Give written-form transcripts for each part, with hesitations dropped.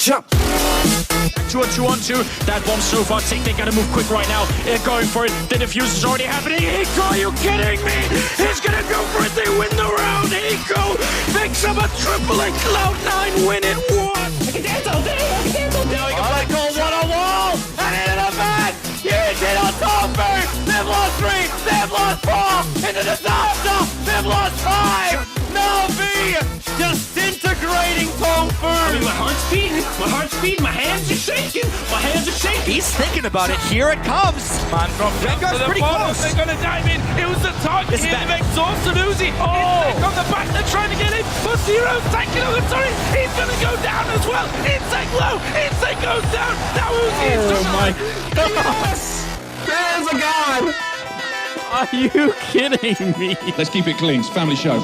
Jump. 2-on-2-on-2. That bomb so far tick. They gotta move quick right now. They're going for it. The defuse is already happening. Hiko, are you kidding me? He's gonna go for it. They win the round. Hiko picks up a triple and Cloud9 win it 1. I can dance all day. I can dance all day. Now he can play goal one on wall. And into the back. Eugene on top first. They've lost 3. They've lost 4. Into disaster. They've lost 5. Navi disintegrating Tom first. My heart's beating, my hands are shaking. He's thinking about it. Here it comes. Man from Rengar's pretty close. They're going to dive in. It was the target here of exhausted Uzi. Oh! On the back, they're trying to get in. But Zero's taking over. Sorry, he's going to go down as well. Inside low. Inside goes down. Now Uzi is down. Oh my God. Yes! There's a god. Are you kidding me? Let's keep it clean. It's a family show.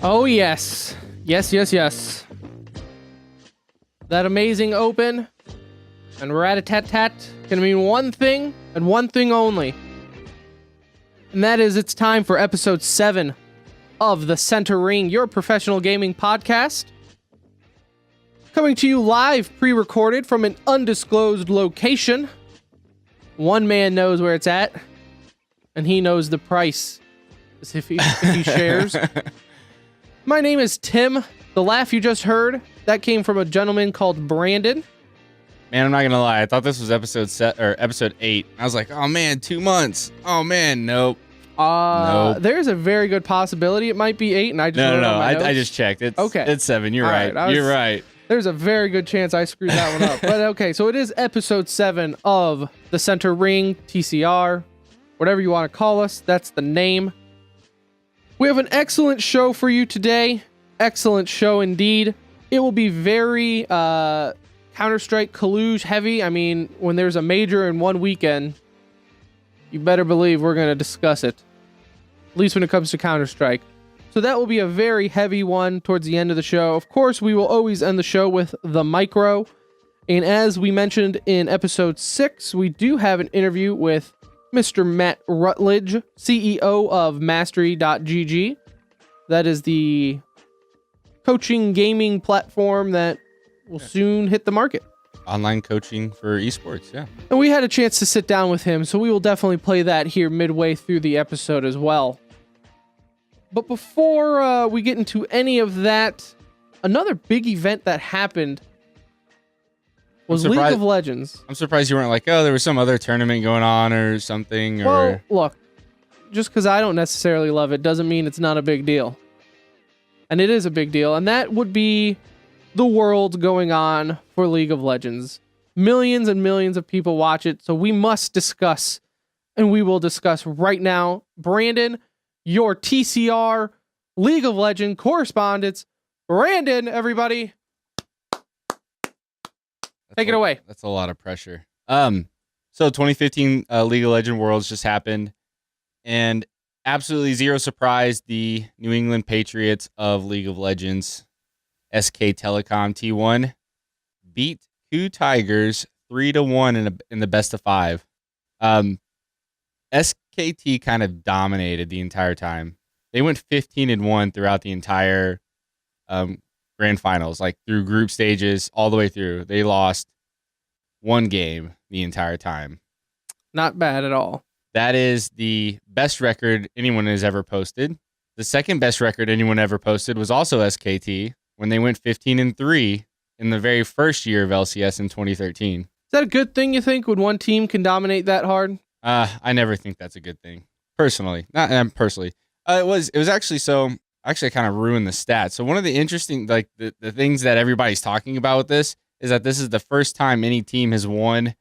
Oh, yes. Yes. That amazing open and rat-a-tat-tat can mean one thing and one thing only. And that is it's time for episode 7 of The Center Ring, your professional gaming podcast. Coming to you live, pre-recorded from an undisclosed location. One man knows where it's at, and he knows the price as if he shares. My name is Tim. The laugh you just heard, that came from a gentleman called Brandon. Man, I'm not gonna lie. I thought this was episode 8. I was like, oh man, 2 months. Oh man, nope. Nope. There's a very good possibility it might be 8, and I just no. I just checked. It's 7. You're right. You're right. There's a very good chance I screwed that one up. But okay, so it is episode 7 of The Center Ring, TCR, whatever you want to call us. That's the name. We have an excellent show for you today. Excellent show indeed. It will be very Counter-Strike Cluj heavy. I mean, when there's a major in one weekend, you better believe we're going to discuss it. At least when it comes to Counter-Strike. So that will be a very heavy one towards the end of the show. Of course, we will always end the show with the micro. And as we mentioned in episode 6, we do have an interview with Mr. Matt Rutledge, CEO of Mastery.gg. That is the coaching gaming platform that will soon hit the market. Online coaching for esports, yeah. And we had a chance to sit down with him, so we will definitely play that here midway through the episode as well. But before we get into any of that, another big event that happened was League of Legends. I'm surprised you weren't like, oh, there was some other tournament going on or something. Well, look, just because I don't necessarily love it doesn't mean it's not a big deal. And it is a big deal, and that would be the world going on for League of Legends. Millions and millions of people watch it, so we must discuss, and we will discuss right now. Brandon, your TCR League of Legends correspondent. Brandon, everybody. Take it away. That's a lot of pressure. So 2015 League of Legends Worlds just happened, and absolutely zero surprise, the New England Patriots of League of Legends, SK Telecom T1, beat two Tigers 3-1 in the best of 5. SKT kind of dominated the entire time. They went 15-1 throughout the entire grand finals, like through group stages all the way through. They lost one game the entire time. Not bad at all. That is the best record anyone has ever posted. The second best record anyone ever posted was also SKT when they went 15-3 in the very first year of LCS in 2013. Is that a good thing, you think, when one team can dominate that hard? I never think that's a good thing. Personally. Not personally. It was actually so... Actually, I kind of ruined the stats. So one of the interesting, like the things that everybody's talking about with this is that this is the first time any team has won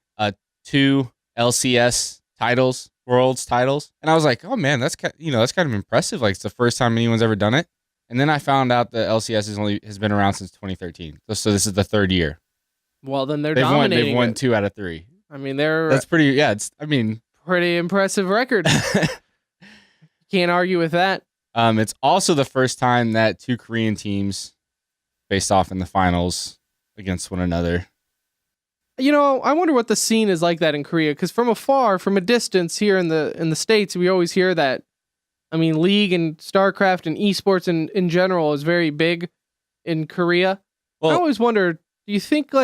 2 LCS titles, Worlds titles. And I was like, oh man, that's kind of impressive. Like it's the first time anyone's ever done it. And then I found out the LCS has been around since 2013. So this is the 3rd year. Well, then they've dominating. They've won 2 out of 3. I mean, that's pretty. Yeah, pretty impressive record. Can't argue with that. It's also the first time that 2 Korean teams faced off in the finals against one another. I wonder what the scene is like that in Korea, because from afar, from a distance here in the States, we always hear that, League and StarCraft and esports in general is very big in Korea. Well, I always wonder, do you think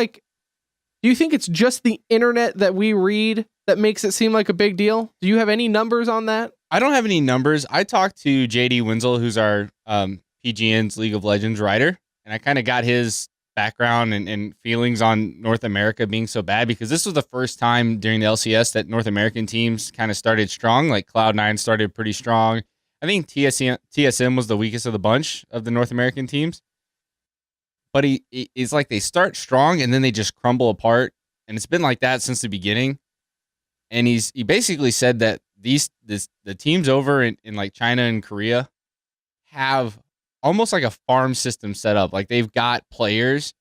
it's just the internet that we read that makes it seem like a big deal? Do you have any numbers on that? I don't have any numbers. I talked to JD Wenzel, who's our PGN's League of Legends writer, and I kind of got his background and feelings on North America being so bad, because this was the first time during the LCS that North American teams kind of started strong. Like Cloud9 started pretty strong. I think TSM was the weakest of the bunch of the North American teams. But it's like they start strong and then they just crumble apart. And it's been like that since the beginning. And he basically said that the teams over in like China and Korea have almost like a farm system set up. Like they've got players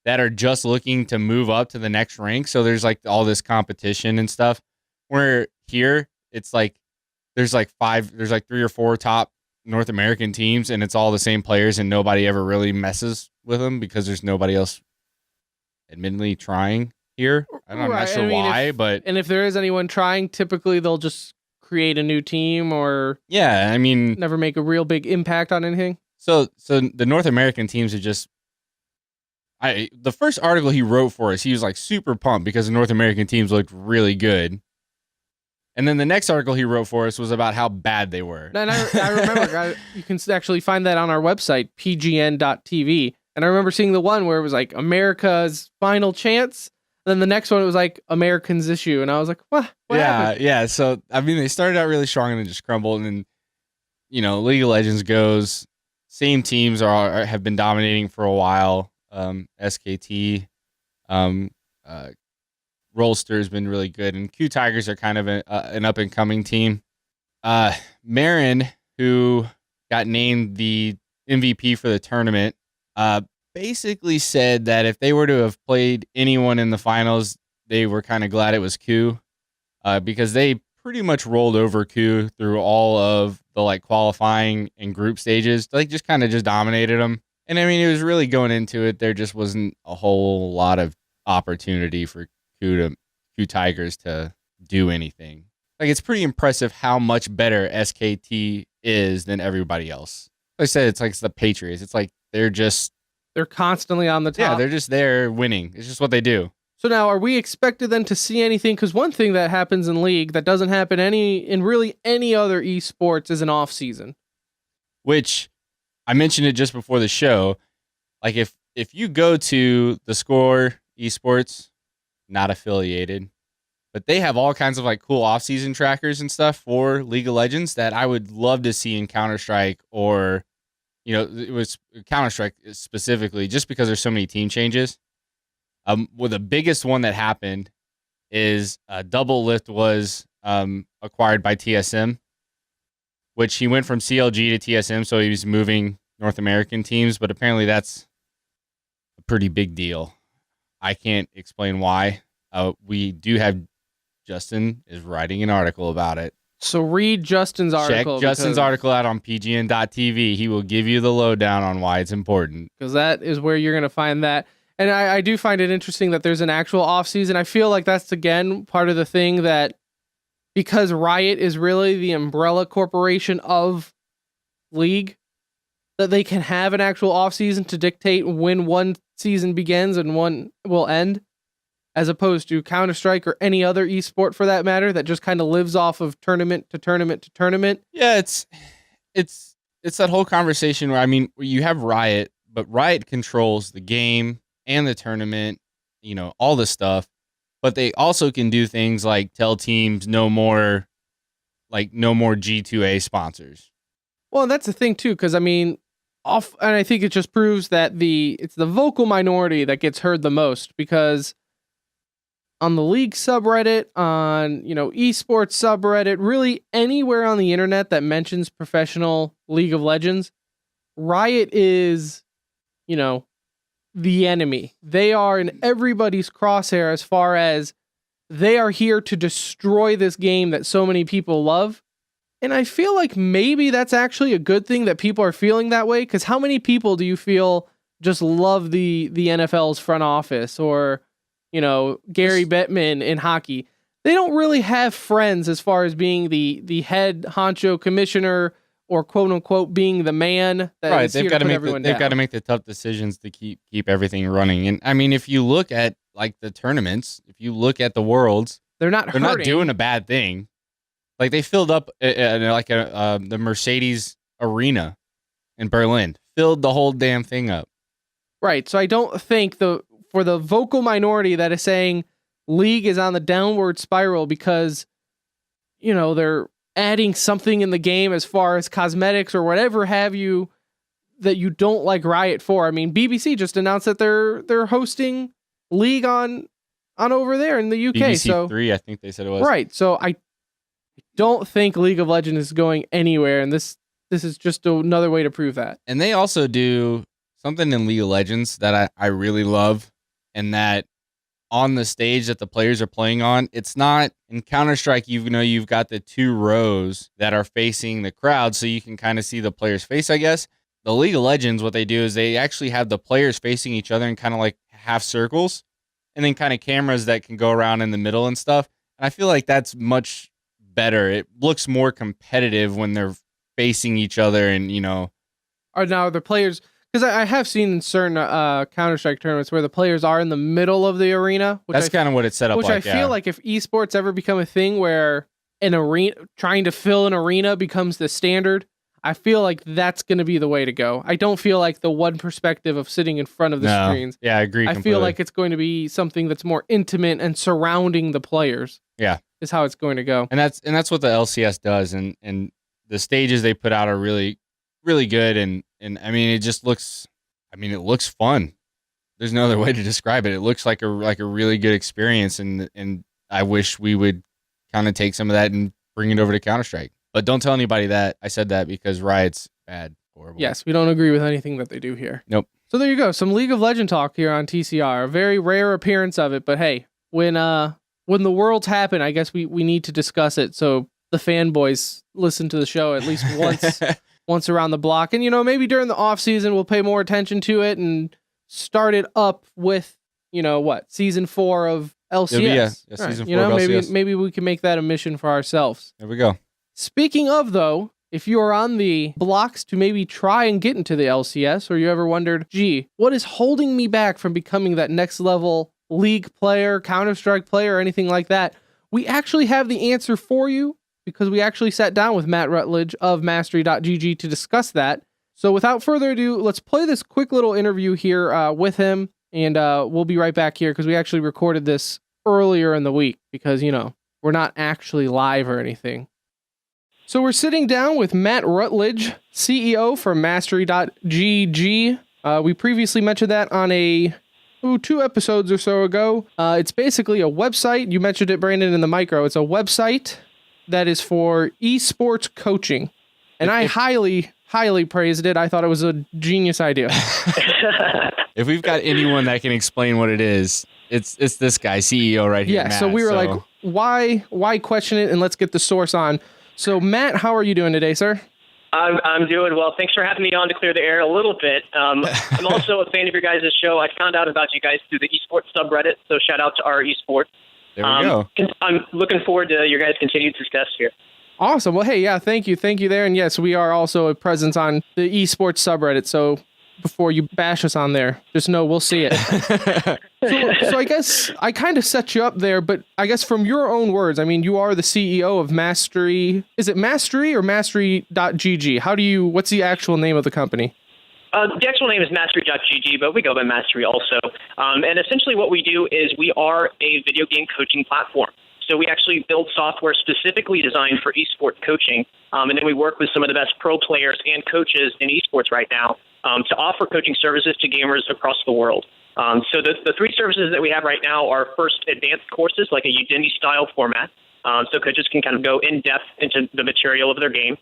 that are just looking to move up to the next rank. So there's like all this competition and stuff. Where here it's like there's like three or four top North American teams, and it's all the same players, and nobody ever really messes with them because there's nobody else admittedly trying here. I'm not sure why, but if there is anyone trying, typically they'll just create a new team or never make a real big impact on anything. So the North American teams are just the first article he wrote for us, he was like super pumped because the North American teams looked really good. And then the next article he wrote for us was about how bad they were. And I remember, you can actually find that on our website, pgn.tv. And I remember seeing the one where it was like America's final chance. And then the next one, it was like Americans issue. And I was like, what happened? Yeah. So, they started out really strong and then just crumbled. And then, League of Legends goes, same teams have been dominating for a while. SKT, Rollster has been really good, and Q Tigers are kind of an up-and-coming team. Marin, who got named the MVP for the tournament, basically said that if they were to have played anyone in the finals, they were kind of glad it was Q, because they pretty much rolled over Q through all of the qualifying and group stages. They just kind of just dominated them. And it was really going into it, there just wasn't a whole lot of opportunity for Q Tigers to do anything. It's pretty impressive how much better SKT is than everybody else. Like I said, it's the Patriots. It's like they're constantly on the top. Yeah, they're just there winning. It's just what they do. So now, are we expected then to see anything? Because one thing that happens in League that doesn't happen in really any other esports is an off season. Which I mentioned it just before the show. If you go to the Score Esports, not affiliated, but they have all kinds of cool off-season trackers and stuff for League of Legends that I would love to see in Counter-Strike, or it was Counter-Strike specifically, just because there's so many team changes. Well, the biggest one that happened is Double Lift was acquired by TSM, which he went from CLG to TSM, so he was moving North American teams, but apparently that's a pretty big deal. I can't explain why. We do have Justin is writing an article about it. So read Justin's article. Check Justin's article out on pgn.tv. He will give you the lowdown on why it's important. Because that is where you're going to find that. And I do find it interesting that there's an actual off-season. I feel like that's, again, part of the thing that, because Riot is really the umbrella corporation of League, that they can have an actual off-season to dictate when one season begins and one will end, as opposed to Counter-Strike or any other esport for that matter that just kind of lives off of tournament to tournament to tournament. Yeah, it's that whole conversation where you have Riot, but Riot controls the game and the tournament, all this stuff, but they also can do things like tell teams no more G2A sponsors. Well, and that's the thing too, because and I think it just proves that it's the vocal minority that gets heard the most, because on the League subreddit, on esports subreddit, really anywhere on the internet that mentions professional League of Legends, Riot is, the enemy. They are in everybody's crosshair as far as they are here to destroy this game that so many people love. And I feel like maybe that's actually a good thing that people are feeling that way, because how many people do you feel just love the NFL's front office, or, Gary Bettman in hockey. They don't really have friends as far as being the head honcho commissioner, or quote unquote being the man that is here to put everyone down. They've got to make the tough decisions to keep everything running. And I mean, if you look at like the tournaments, if you look at the Worlds, they're not doing a bad thing. Like they filled up the Mercedes Arena in Berlin, filled the whole damn thing up. Right. So I don't think for the vocal minority that is saying League is on the downward spiral because, they're adding something in the game as far as cosmetics or whatever have you that you don't like Riot for. I mean, BBC just announced that they're hosting League on over there in the UK. BBC 3, I think they said it was. Right. So I don't think League of Legends is going anywhere, and this is just another way to prove that. And they also do something in League of Legends that I really love, and that on the stage that the players are playing on, it's not in Counter-Strike, you've got the 2 rows that are facing the crowd, so you can kind of see the player's face, I guess. The League of Legends, what they do is they actually have the players facing each other in kind of like half circles, and then kind of cameras that can go around in the middle and stuff. And I feel like that's much better. It looks more competitive when they're facing each other, and Are now the players, because I have seen in certain Counter-Strike tournaments where the players are in the middle of the arena. That's kind of what it's set up like. Which I feel like if esports ever become a thing where trying to fill an arena becomes the standard, I feel like that's going to be the way to go. I don't feel like the one perspective of sitting in front of the screens. Yeah, I agree completely. I feel like it's going to be something that's more intimate and surrounding the players. Yeah. Is how it's going to go. And that's what the LCS does, and the stages they put out are really, really good, and I mean it looks fun. There's no other way to describe it. It looks like a really good experience, and I wish we would kind of take some of that and bring it over to Counter-Strike. But don't tell anybody that I said that, because Riot's bad, horrible. Yes, we don't agree with anything that they do here. Nope. So there you go, some League of Legends talk here on TCR. A very rare appearance of it, but hey, when the Worlds happen, I guess we need to discuss it so the fanboys listen to the show at least once around the block. And, maybe during the off season, we'll pay more attention to it and start it up with, season 4 of LCS. Season 4 of LCS. Maybe we can make that a mission for ourselves. There we go. Speaking of, though, if you are on the blocks to maybe try and get into the LCS, or you ever wondered, gee, what is holding me back from becoming that next level League player, Counter-Strike player, or anything like that, we actually have the answer for you, because we actually sat down with Matt Rutledge of Mastery.gg to discuss that. So without further ado, let's play this quick little interview here with him, and we'll be right back here, because we actually recorded this earlier in the week, because, we're not actually live or anything. So we're sitting down with Matt Rutledge, CEO for Mastery.gg. We previously mentioned that on 2 episodes or so ago. It's basically a website. You mentioned it, Brandon, in the micro. It's a website that is for esports coaching. And I highly, highly praised it. I thought it was a genius idea. If we've got anyone that can explain what it is, it's this guy, CEO right here. Yeah, Matt, so we were like, why question it, and let's get the source on. So Matt, how are you doing today, sir? I'm doing well. Thanks for having me on to clear the air a little bit. I'm also a fan of your guys' show. I found out about you guys through the Esports subreddit, so shout out to our Esports. There we go. I'm looking forward to your guys' continued success here. Awesome. Well, hey, yeah, thank you there. And yes, we are also a presence on the Esports subreddit, so before you bash us on there, just know we'll see it. so I guess I kind of set you up there, but I guess from your own words, I mean, you are the CEO of Mastery. Is it Mastery or Mastery.gg? What's the actual name of the company? The actual name is Mastery.gg, but we go by Mastery also. And essentially what we do is we are a video game coaching platform. So we actually build software specifically designed for esports coaching. And then we work with some of the best pro players and coaches in esports right now to offer coaching services to gamers across the world. So the 3 services that we have right now are first advanced courses, like a Udemy-style format. So coaches can kind of go in-depth into the material of their game.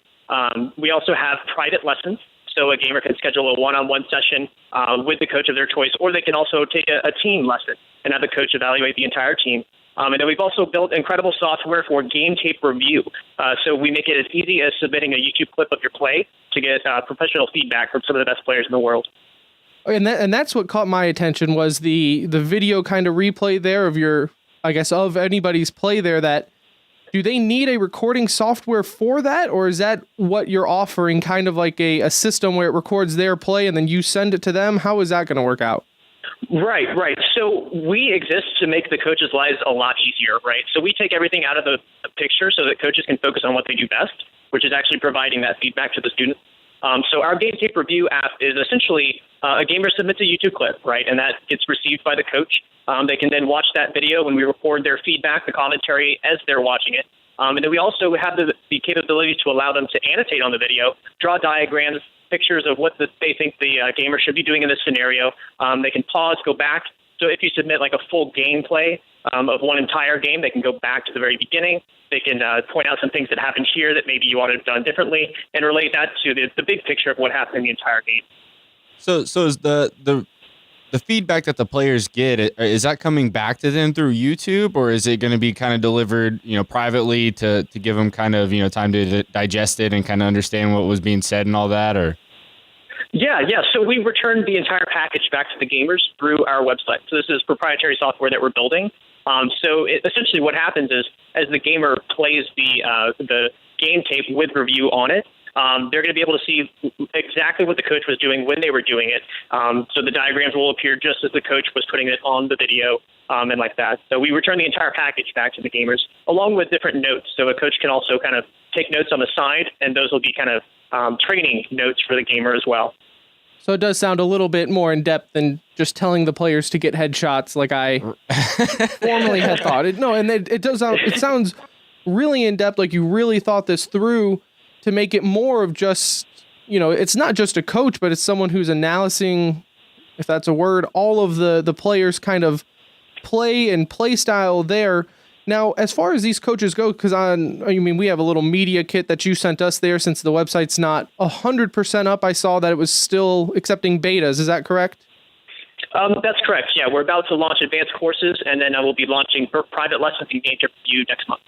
We also have private lessons. So a gamer can schedule a one-on-one session with the coach of their choice, or they can also take a team lesson and have the coach evaluate the entire team. And then we've also built incredible software for game tape review. So we make it as easy as submitting a YouTube clip of your play to get professional feedback from some of the best players in the world. And that's what caught my attention was the video kind of replay there of your, I guess, of anybody's play there. That do they need a recording software for that, or is that what you're offering, kind of like a system where it records their play and then you send it to them? How is that going to work out? Right. So we exist to make the coaches' lives a lot easier, right? So we take everything out of the picture so that coaches can focus on what they do best, which is actually providing that feedback to the student. So our game tape review app is essentially a gamer submits a YouTube clip, right? And that gets received by the coach. They can then watch that video when we record their feedback, the commentary as they're watching it. And then we also have the capability to allow them to annotate on the video, draw diagrams, pictures of what they think the gamer should be doing in this scenario. They can pause, go back. So if you submit like a full gameplay of one entire game, they can go back to the very beginning. They can point out some things that happened here that maybe you ought to have done differently and relate that to the big picture of what happened in the entire game. So is the feedback that the players get, is that coming back to them through YouTube, or is it going to be kind of delivered, privately to give them kind of, time to digest it and kind of understand what was being said and all that, or? Yeah. So we return the entire package back to the gamers through our website. So this is proprietary software that we're building. So essentially what happens is as the gamer plays the game tape with review on it, they're going to be able to see exactly what the coach was doing when they were doing it. So the diagrams will appear just as the coach was putting it on the video and like that. So we return the entire package back to the gamers along with different notes. So a coach can also kind of take notes on the side, and those will be kind of training notes for the gamer as well. So it does sound a little bit more in depth than just telling the players to get headshots like I formerly had thought. It sounds really in depth, like you really thought this through to make it more of just, it's not just a coach, but it's someone who's analyzing, if that's a word, all of the players' kind of play and play style there. Now, as far as these coaches go, because we have a little media kit that you sent us there since the website's not 100% up. I saw that it was still accepting betas. Is that correct? That's correct. Yeah, we're about to launch advanced courses, and then I will be launching private lessons and game review next month.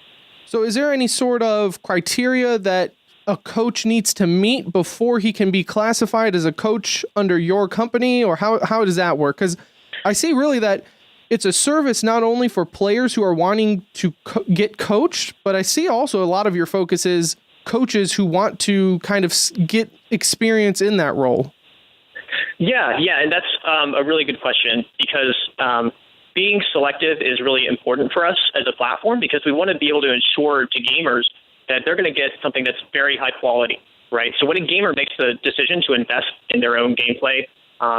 So is there any sort of criteria that a coach needs to meet before he can be classified as a coach under your company, or how does that work? Because I see really that it's a service not only for players who are wanting to get coached, but I see also a lot of your focus is coaches who want to kind of get experience in that role. Yeah, and that's a really good question because being selective is really important for us as a platform because we want to be able to ensure to gamers that they're going to get something that's very high quality, right? So when a gamer makes the decision to invest in their own gameplay,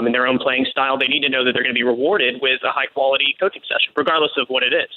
in their own playing style, they need to know that they're going to be rewarded with a high-quality coaching session, regardless of what it is.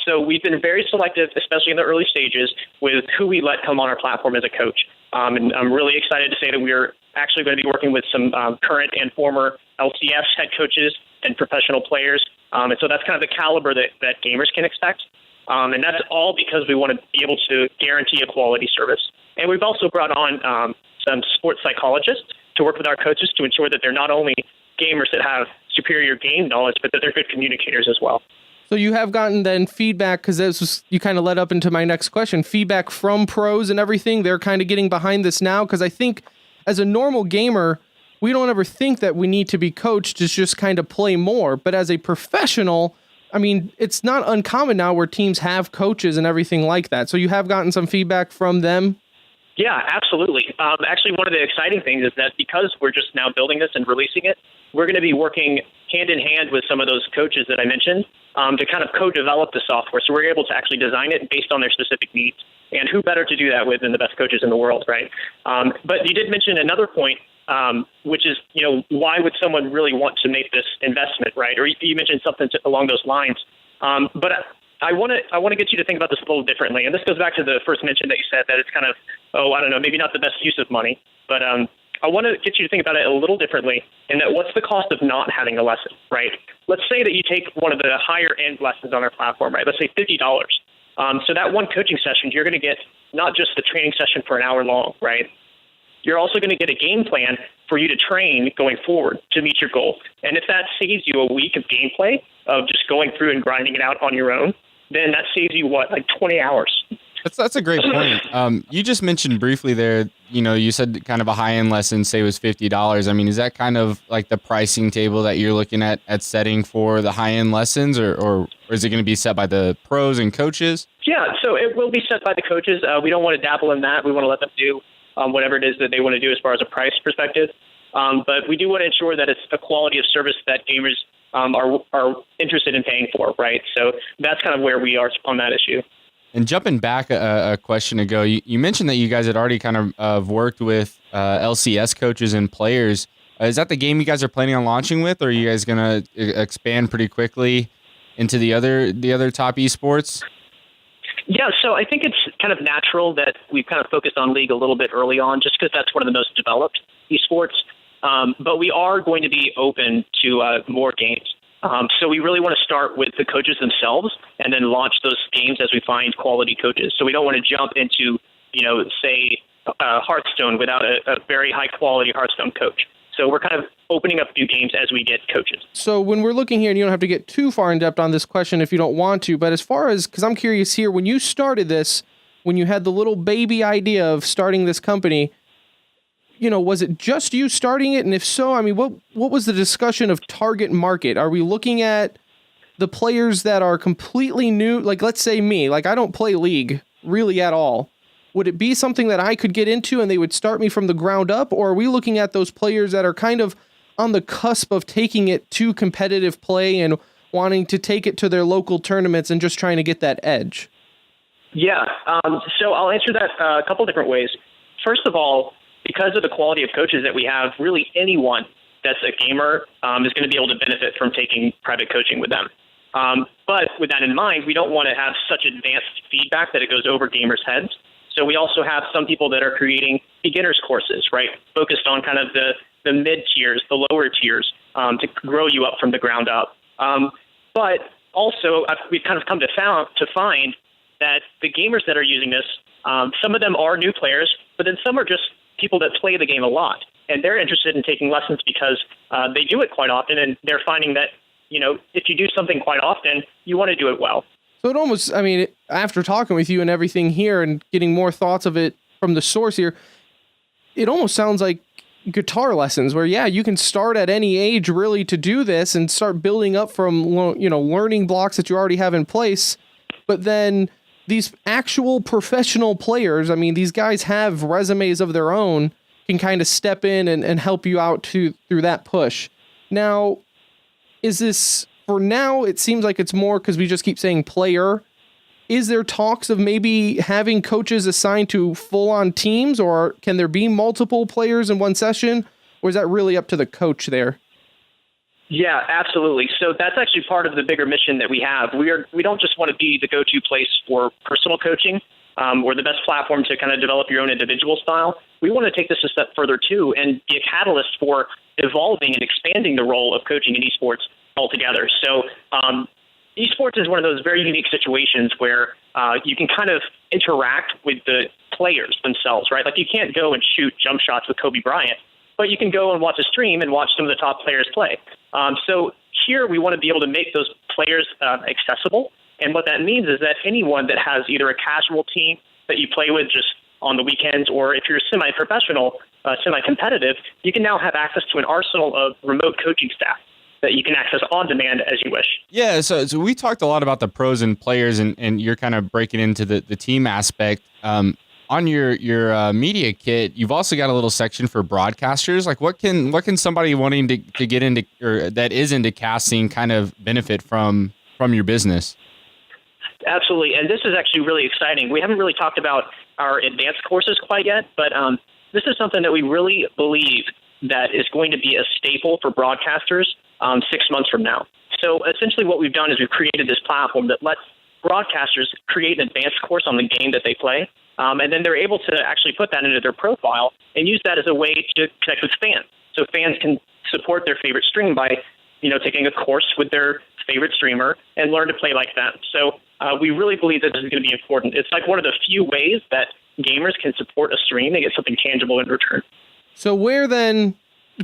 So we've been very selective, especially in the early stages, with who we let come on our platform as a coach. And I'm really excited to say that we're actually going to be working with some current and former LCS head coaches and professional players. And so that's kind of the caliber that gamers can expect. And that's all because we want to be able to guarantee a quality service. And we've also brought on some sports psychologists to work with our coaches to ensure that they're not only gamers that have superior game knowledge, but that they're good communicators as well. So you have gotten then feedback, because you kind of led up into my next question, feedback from pros and everything. They're kind of getting behind this now, because I think as a normal gamer, we don't ever think that we need to be coached to just kind of play more. But as a professional, it's not uncommon now where teams have coaches and everything like that. So you have gotten some feedback from them? Yeah, absolutely. Actually, one of the exciting things is that because we're just now building this and releasing it, we're going to be working hand in hand with some of those coaches that I mentioned to kind of co-develop the software. So we're able to actually design it based on their specific needs. And who better to do that with than the best coaches in the world, right? But you did mention another point, which is, why would someone really want to make this investment, right? Or you mentioned something along those lines. But I want to get you to think about this a little differently. And this goes back to the first mention that you said that it's kind of, maybe not the best use of money. But I want to get you to think about it a little differently in that what's the cost of not having a lesson, right? Let's say that you take one of the higher end lessons on our platform, right? Let's say $50. So that one coaching session, you're going to get not just the training session for an hour long, right? You're also going to get a game plan for you to train going forward to meet your goal. And if that saves you a week of gameplay of just going through and grinding it out on your own, then that saves you, 20 hours. That's a great point. You just mentioned briefly there, you said kind of a high-end lesson, say, was $50. I mean, is that kind of like the pricing table that you're looking at setting for the high-end lessons, or is it going to be set by the pros and coaches? Yeah, so it will be set by the coaches. We don't want to dabble in that. We want to let them do whatever it is that they want to do as far as a price perspective. But we do want to ensure that it's a quality of service that gamers are interested in paying for, right? So that's kind of where we are on that issue. And jumping back a question ago, you mentioned that you guys had already kind of worked with LCS coaches and players. Is that the game you guys are planning on launching with, or are you guys going to expand pretty quickly into the other top esports? Yeah, so I think it's kind of natural that we've kind of focused on League a little bit early on, just because that's one of the most developed esports. But we are going to be open to more games. So we really want to start with the coaches themselves and then launch those games as we find quality coaches. So we don't want to jump into, say, Hearthstone without a very high quality Hearthstone coach. So we're kind of opening up new games as we get coaches. So when we're looking here, and you don't have to get too far in depth on this question if you don't want to, but as far as, because I'm curious here, when you started this, when you had the little baby idea of starting this company, was it just you starting it? And if so, I mean, what was the discussion of target market? Are we looking at the players that are completely new? Like, let's say me, like I don't play League really at all. Would it be something that I could get into and they would start me from the ground up? Or are we looking at those players that are kind of on the cusp of taking it to competitive play and wanting to take it to their local tournaments and just trying to get that edge? Yeah, so I'll answer that a couple different ways. First of all, because of the quality of coaches that we have, really anyone that's a gamer is going to be able to benefit from taking private coaching with them. But with that in mind, we don't want to have such advanced feedback that it goes over gamers' heads. So we also have some people that are creating beginners courses, right, focused on kind of the mid-tiers, the lower tiers, to grow you up from the ground up. But also, we've kind of come to find that the gamers that are using this, some of them are new players, but then some are just people that play the game a lot. And they're interested in taking lessons because they do it quite often, and they're finding that, if you do something quite often, you want to do it well. So it almost, I mean, after talking with you and everything here and getting more thoughts of it from the source here, it almost sounds like guitar lessons where, yeah, you can start at any age really to do this and start building up from, learning blocks that you already have in place. But then these actual professional players, I mean, these guys have resumes of their own, can kind of step in and help you out through that push. Now, is this, for now, it seems like it's more because we just keep saying player. Is there talks of maybe having coaches assigned to full-on teams, or can there be multiple players in one session, or is that really up to the coach there? Yeah, absolutely. So that's actually part of the bigger mission that we have. We don't just want to be the go-to place for personal coaching or the best platform to kind of develop your own individual style. We want to take this a step further too and be a catalyst for evolving and expanding the role of coaching in esports altogether. So esports is one of those very unique situations where you can kind of interact with the players themselves, right? Like you can't go and shoot jump shots with Kobe Bryant, but you can go and watch a stream and watch some of the top players play. So here we want to be able to make those players accessible. And what that means is that anyone that has either a casual team that you play with just on the weekends, or if you're semi-professional, semi-competitive, you can now have access to an arsenal of remote coaching staff that you can access on demand as you wish. Yeah, so we talked a lot about the pros and players, and you're kind of breaking into the team aspect. On your media kit, you've also got a little section for broadcasters. Like, what can somebody wanting to get into, or that is into casting, kind of benefit from your business? Absolutely, and this is actually really exciting. We haven't really talked about our advanced courses quite yet, but this is something that we really believe that is going to be a staple for broadcasters 6 months from now. So essentially what we've done is we've created this platform that lets broadcasters create an advanced course on the game that they play, and then they're able to actually put that into their profile and use that as a way to connect with fans. So fans can support their favorite stream by, taking a course with their favorite streamer and learn to play like that. So we really believe that this is going to be important. It's like one of the few ways that gamers can support a stream. They get something tangible in return. So where then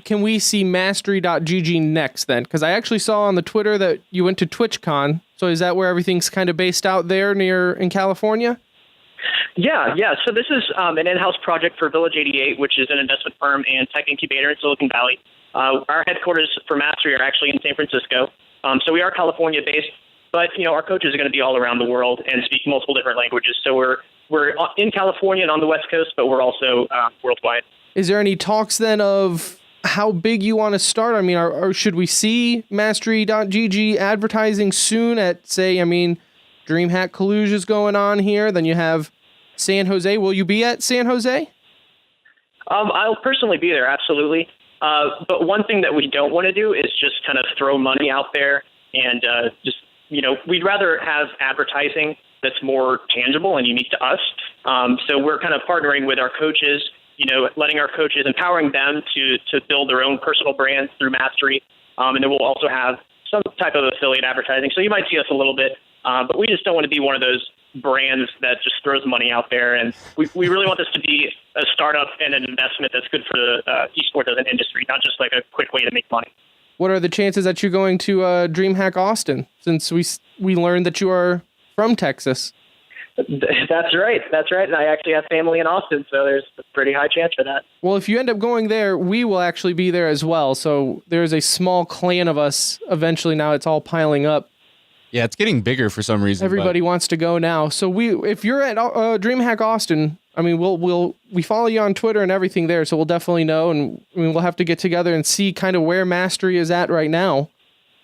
can we see Mastery.gg next then? Because I actually saw on the Twitter that you went to TwitchCon. So is that where everything's kind of based out there in California? Yeah. So this is an in-house project for Village 88, which is an investment firm and tech incubator in Silicon Valley. Our headquarters for Mastery are actually in San Francisco. So we are California-based, but our coaches are going to be all around the world and speak multiple different languages. So we're in California and on the West Coast, but we're also worldwide. Is there any talks then of how big you want to start? I mean, or should we see Mastery.gg advertising soon at, say, DreamHack Cluj is going on here. Then you have San Jose. Will you be at San Jose? I'll personally be there, absolutely. But one thing that we don't want to do is just kind of throw money out there and we'd rather have advertising that's more tangible and unique to us. So we're kind of partnering with our coaches, letting our coaches, empowering them to build their own personal brands through Mastery. And then we'll also have some type of affiliate advertising. So you might see us a little bit, but we just don't want to be one of those brands that just throws money out there. And we really want this to be a startup and an investment that's good for the esports as an industry, not just like a quick way to make money. What are the chances that you're going to DreamHack Austin, since we learned that you are from Texas? That's right. And I actually have family in Austin, so there's a pretty high chance for that. Well, if you end up going there, we will actually be there as well. So there's a small clan of us eventually. Now it's all piling up. Yeah, it's getting bigger for some reason. Everybody wants to go now. So if you're at DreamHack Austin, we follow you on Twitter and everything there, so we'll definitely know, and we'll have to get together and see kind of where Mastery is at right now,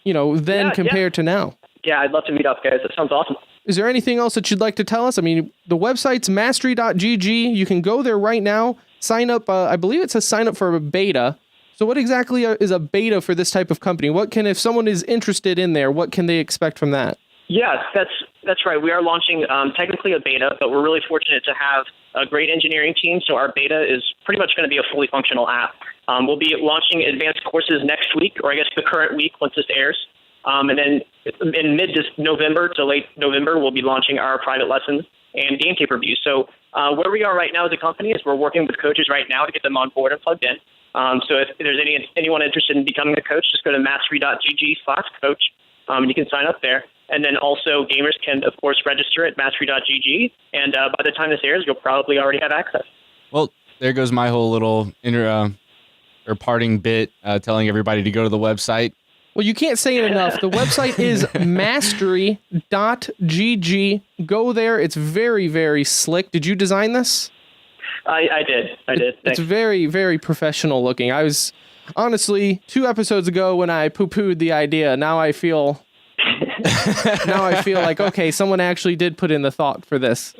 compared to now. Yeah, I'd love to meet up, guys. That sounds awesome. Is there anything else that you'd like to tell us? The website's mastery.gg. You can go there right now, sign up. I believe it says sign up for a beta. So what exactly is a beta for this type of company? If someone is interested in there, what can they expect from that? Yeah, that's right. We are launching technically a beta, but we're really fortunate to have a great engineering team. So our beta is pretty much going to be a fully functional app. We'll be launching advanced courses next week, or I guess the current week once this airs. And then in mid-November to late November, we'll be launching our private lessons and game tape reviews. So where we are right now as a company is we're working with coaches right now to get them on board and plugged in. So if there's anyone interested in becoming a coach, just go to mastery.gg/coach. You can sign up there. And then also gamers can, of course, register at mastery.gg. And by the time this airs, you'll probably already have access. Well, there goes my whole little parting bit telling everybody to go to the website. Well, you can't say it enough. The website is mastery.gg. Go there. It's very, very slick. Did you design this? I did. Thanks. It's very, very professional looking. I was, honestly, 2 episodes ago when I poo-pooed the idea, now I feel like, okay, someone actually did put in the thought for this.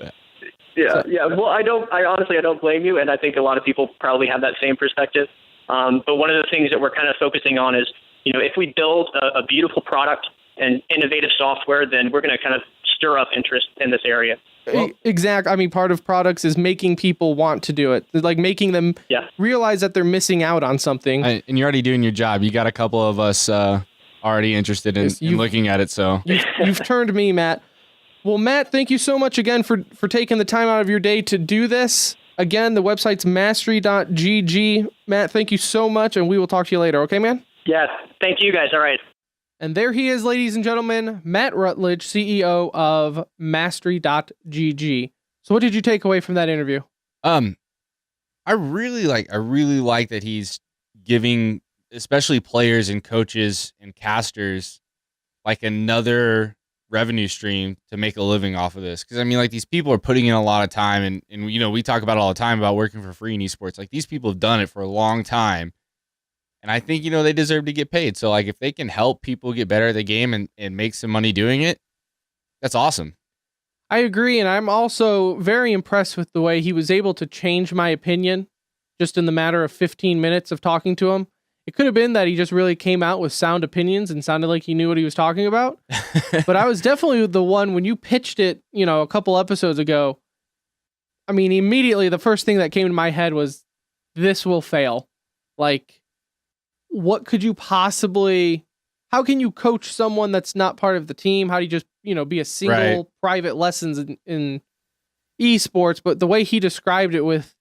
Yeah. Well, I honestly don't blame you, and I think a lot of people probably have that same perspective. But one of the things that we're kind of focusing on is, if we build a beautiful product and innovative software, then we're going to kind of stir up interest in this area. Well, exactly. Part of products is making people want to do it, like making them realize that they're missing out on something. And you're already doing your job. You got a couple of us already interested in looking at it. So you've turned me, Matt. Well, Matt, thank you so much again for taking the time out of your day to do this. Again, the website's mastery.gg. Matt, thank you so much, and we will talk to you later. Okay, man? Yes. Thank you, guys. All right. And there he is, ladies and gentlemen, Matt Rutledge, CEO of Mastery.gg. So what did you take away from that interview? I really like that he's giving, especially players and coaches and casters, like another revenue stream to make a living off of this. Because these people are putting in a lot of time, and we talk about it all the time about working for free in esports. Like, these people have done it for a long time. And I think, they deserve to get paid. So, if they can help people get better at the game and make some money doing it, that's awesome. I agree. And I'm also very impressed with the way he was able to change my opinion just in the matter of 15 minutes of talking to him. It could have been that he just really came out with sound opinions and sounded like he knew what he was talking about. But I was definitely the one, when you pitched it, a couple episodes ago, immediately the first thing that came to my head was, this will fail. What could you possibly, how can you coach someone that's not part of the team? How do you just, be a single private lessons in esports? But the way he described it with,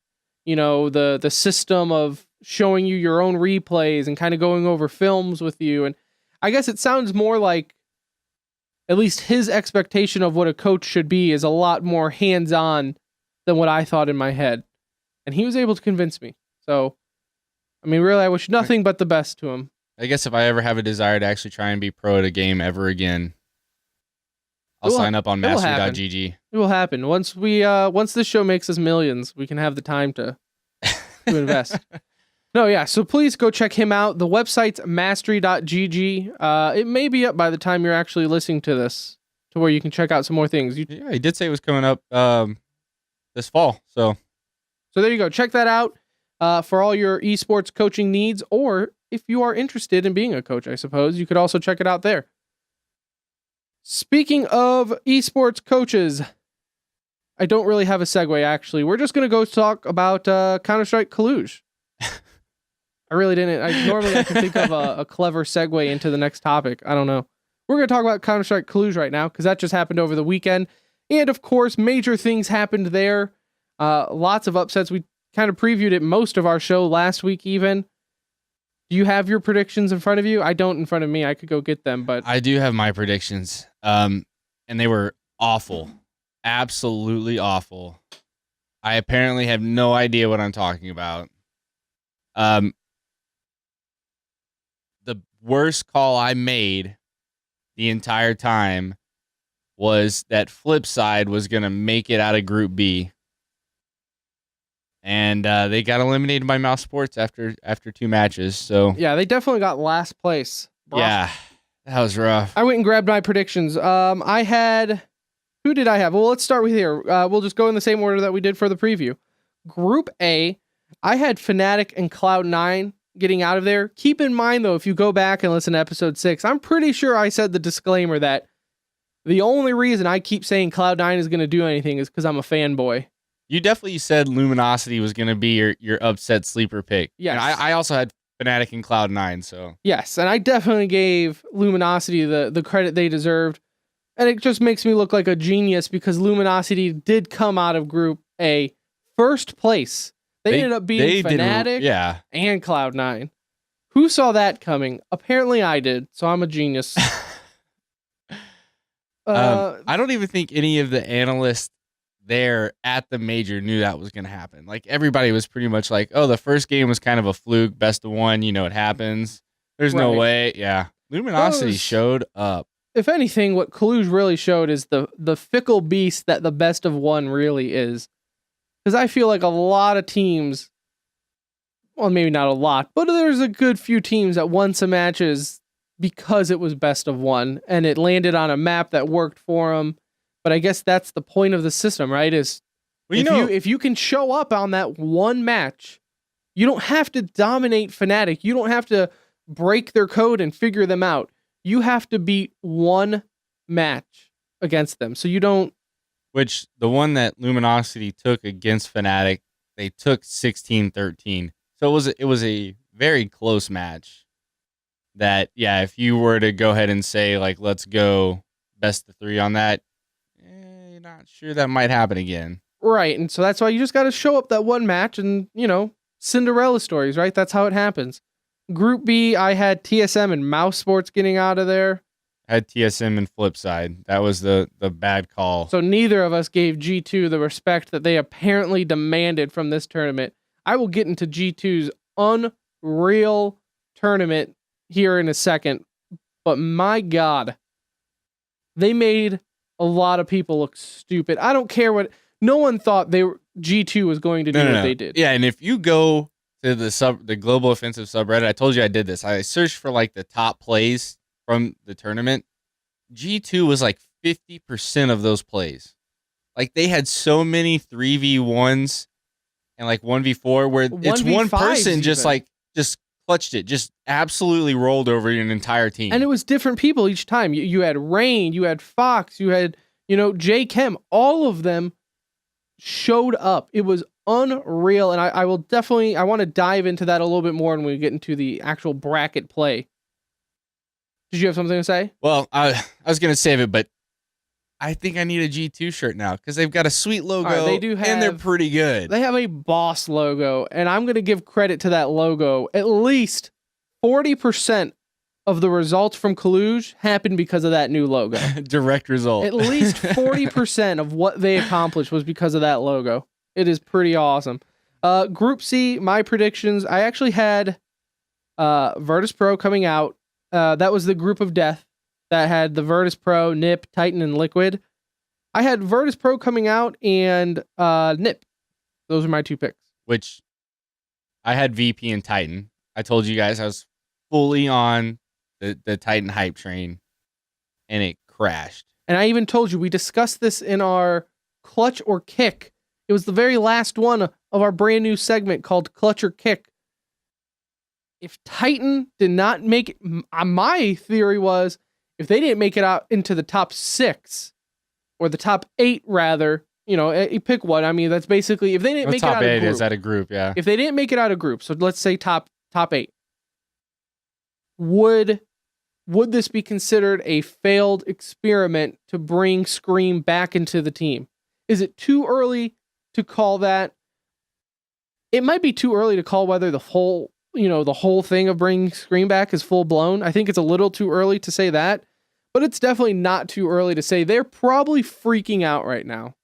the system of showing you your own replays and kind of going over films with you. And I guess it sounds more like at least his expectation of what a coach should be is a lot more hands-on than what I thought in my head. And he was able to convince me. So, I mean, really, I wish nothing but the best to him. I guess if I ever have a desire to actually try and be pro at a game ever again, I'll sign up on mastery.gg. It will happen. Once this show makes us millions, we can have the time to invest. No, yeah. So please go check him out. The website's mastery.gg. It may be up by the time you're actually listening to this, to where you can check out some more things. Yeah, he did say it was coming up this fall. So there you go. Check that out for all your esports coaching needs, or if you are interested in being a coach, I suppose you could also check it out there. Speaking of esports coaches, I don't really have a segue, actually. We're just going to go talk about Counter-Strike Cluj. I really didn't. Normally I can think of a clever segue into the next topic. I don't know. We're going to talk about Counter-Strike Cluj right now, because that just happened over the weekend. And, of course, major things happened there. Lots of upsets. We kind of previewed it most of our show last week even. Do you have your predictions in front of you? I don't in front of me. I could go get them, but I do have my predictions. And they were awful. Absolutely awful. I apparently have no idea what I'm talking about. The worst call I made the entire time was that Flipside was going to make it out of Group B. And they got eliminated by Mouse Sports after 2 matches. So yeah, they definitely got last place. Yeah, that was rough. I went and grabbed my predictions. Who did I have? Well, let's start with here. We'll just go in the same order that we did for the preview. Group A, I had Fnatic and Cloud9 getting out of there. Keep in mind, though, if you go back and listen to episode 6, I'm pretty sure I said the disclaimer that the only reason I keep saying Cloud9 is going to do anything is because I'm a fanboy. You definitely said Luminosity was going to be your upset sleeper pick. Yes. And I also had Fnatic and Cloud9, so. Yes, and I definitely gave Luminosity the credit they deserved. And it just makes me look like a genius because Luminosity did come out of Group A first place. They ended up being Fnatic and Cloud9. Who saw that coming? Apparently I did, so I'm a genius. I don't even think any of the analysts there at the major knew that was going to happen. Like, everybody was pretty much like, oh, the first game was kind of a fluke, best of one, it happens. There's no way. Yeah. Luminosity showed up. If anything, what Cluj really showed is the fickle beast that the best of one really is. Because I feel like a lot of teams, well, maybe not a lot, but there's a good few teams that won some matches because it was best of one, and it landed on a map that worked for them. But I guess that's the point of the system, right? Is if you can show up on that one match, you don't have to dominate Fnatic. You don't have to break their code and figure them out. You have to beat one match against them. So you don't. Which the one that Luminosity took against Fnatic, they took 16-13. So it was a very close match. That, yeah, if you were to go ahead and say, like, let's go best of 3 on that, not sure that might happen again. Right, and so that's why you just got to show up that one match and, Cinderella stories, right? That's how it happens. Group B, I had TSM and Mouse Sports getting out of there. I had TSM and Flipside. That was the bad call. So neither of us gave G2 the respect that they apparently demanded from this tournament. I will get into G2's unreal tournament here in a second, but my God, they made a lot of people look stupid. I don't care what. No one thought G2 was going to do what they did. Yeah, and if you go to the Global Offensive subreddit, I told you I did this. I searched for like the top plays from the tournament. G2 was like 50% of those plays. Like, they had so many 3v1s and like 1v4 where it's one person just clutched it, just absolutely rolled over an entire team. And it was different people each time. You had Rain, you had Fox, you had, J Chem. All of them showed up. It was unreal. And I want to dive into that a little bit more when we get into the actual bracket play. Did you have something to say? Well, I was going to save it, but I think I need a G2 shirt now because they've got a sweet logo. Right, they do have, and they're pretty good. They have a boss logo, and I'm going to give credit to that logo. At least 40% of the results from Cluj happened because of that new logo. Direct result. At least 40% of what they accomplished was because of that logo. It is pretty awesome. Group C, my predictions. I actually had Virtus Pro coming out. That was the group of death that had the Virtus Pro, NIP, Titan, and Liquid. I had Virtus Pro coming out and NIP. Those are my 2 picks. Which I had VP and Titan. I told you guys I was fully on the Titan hype train, and it crashed. And I even told you, we discussed this in our Clutch or Kick. It was the very last one of our brand new segment called Clutch or Kick. If Titan did not make it, my theory was, if they didn't make it out into the top 6, or the top 8 rather, you pick one. I mean, that's basically, if they didn't make it out of group. Top 8 is at a group, yeah. If they didn't make it out of group, so let's say top 8, would this be considered a failed experiment to bring Scream back into the team? Is it too early to call that? It might be too early to call whether the whole thing of bringing Scream back is full blown. I think it's a little too early to say that, but it's definitely not too early to say they're probably freaking out right now.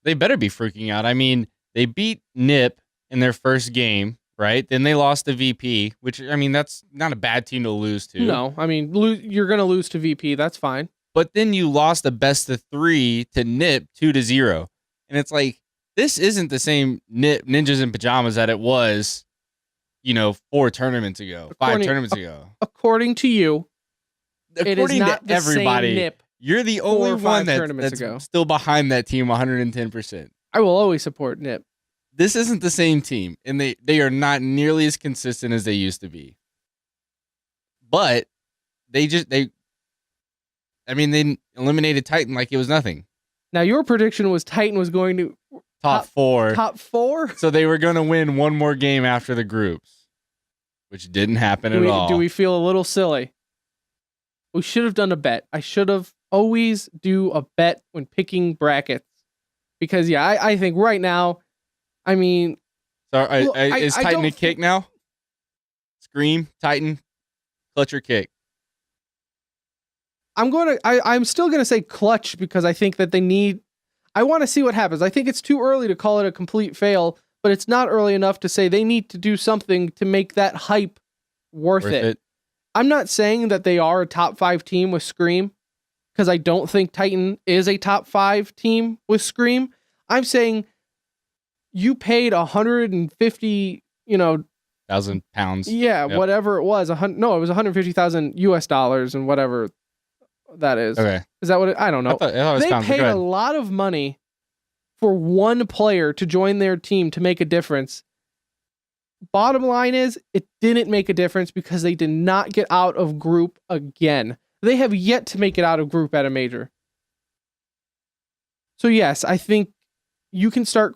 They better be freaking out. I mean, they beat NIP in their first game, right? Then they lost to VP, which, I mean, that's not a bad team to lose to. No, I mean, you're going to lose to VP. That's fine. But then you lost the best of 3 to NIP 2-0. And it's like, this isn't the same NIP Ninjas in Pajamas that it was, 4 tournaments ago, 5 tournaments ago. According to you, according to everybody, NIP you're the only one that's ago. Still behind that team 110%. I will always support NIP. This isn't the same team, and they are not nearly as consistent as they used to be. But they eliminated Titan like it was nothing. Now, your prediction was Titan was going to top 4. Top 4? So they were going to win one more game after the groups, which didn't happen at all. Do we feel a little silly? We should have done a bet. I should have always do a bet when picking brackets. Because, yeah, I think right now, I mean... So is Titan a kick now? Scream, Titan, clutch or kick? I'm still going to say clutch because I think that they need... I want to see what happens. I think it's too early to call it a complete fail, but it's not early enough to say they need to do something to make that hype worth it. I'm not saying that they are a top 5 team with Scream, because I don't think Titan is a top 5 team with Scream. I'm saying you paid 150, £1,000. Yeah, yep. Whatever it was. It was 150,000 US dollars and whatever that is. Okay. Is that what I don't know. I thought it was they paid a lot of money for one player to join their team to make a difference. Bottom line is, it didn't make a difference because they did not get out of group again. They have yet to make it out of group at a major. So yes, I think you can start...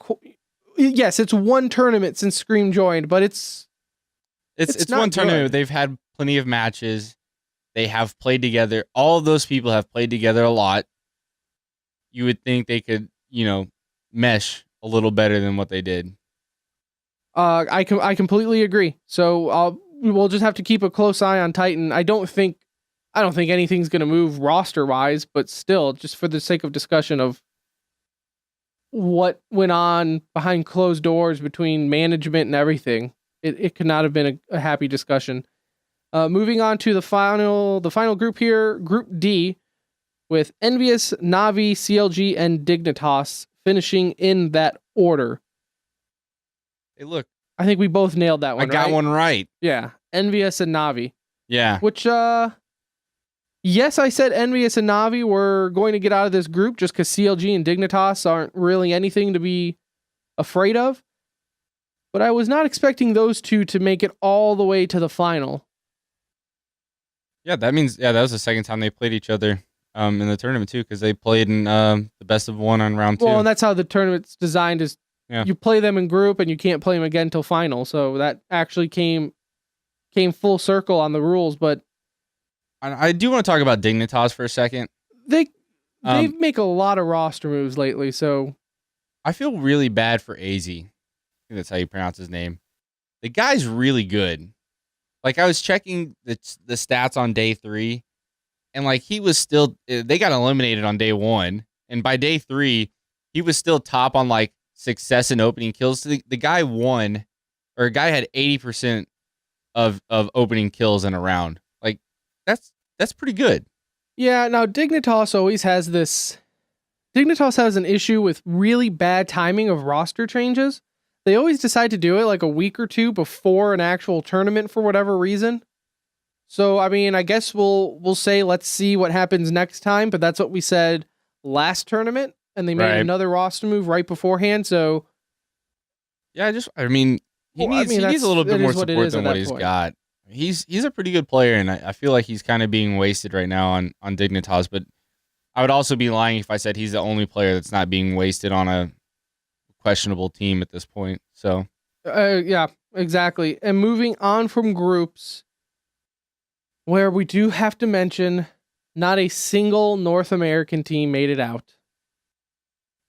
Yes, it's one tournament since Scream joined, but it's one tournament. Good. They've had plenty of matches. They have played together. All of those people have played together a lot. You would think they could, mesh a little better than what they did. I completely agree. So we'll just have to keep a close eye on Titan. I don't think anything's going to move roster wise, but still, just for the sake of discussion of what went on behind closed doors between management and everything, it could not have been a happy discussion. Moving on to the final group here, Group D, with Envious, Navi, CLG, and Dignitas finishing in that order. Hey, look. I think we both nailed that one, I got one right. Yeah. Envious and Navi. Yeah. Which, yes, I said Envious and Navi were going to get out of this group just because CLG and Dignitas aren't really anything to be afraid of. But I was not expecting those two to make it all the way to the final. Yeah, that means, that was the second time they played each other in the tournament, too, because they played in the best of 1 on round 2. Well, and that's how the tournament's designed is you play them in group and you can't play them again till final. So that actually came full circle on the rules. But I do want to talk about Dignitas for a second. They make a lot of roster moves lately, so I feel really bad for AZ. I think that's how you pronounce his name. The guy's really good. Like, I was checking the stats on day 3, and like they got eliminated on day 1, and by day 3, he was still top on like success in opening kills. The guy won, or a guy had 80% of opening kills in a round. Like that's pretty good. Yeah. Now Dignitas always has this. Dignitas has an issue with really bad timing of roster changes. They always decide to do it like a week or two before an actual tournament for whatever reason. So, I mean, I guess we'll say let's see what happens next time, but that's what we said last tournament, and they made another roster move right beforehand. So, yeah, he needs a little bit more support than what he's got. He's a pretty good player, and I feel like he's kind of being wasted right now on Dignitas. But I would also be lying if I said he's the only player that's not being wasted on a questionable team at this point. So, yeah, exactly. And moving on from groups, where we do have to mention, not a single North American team made it out.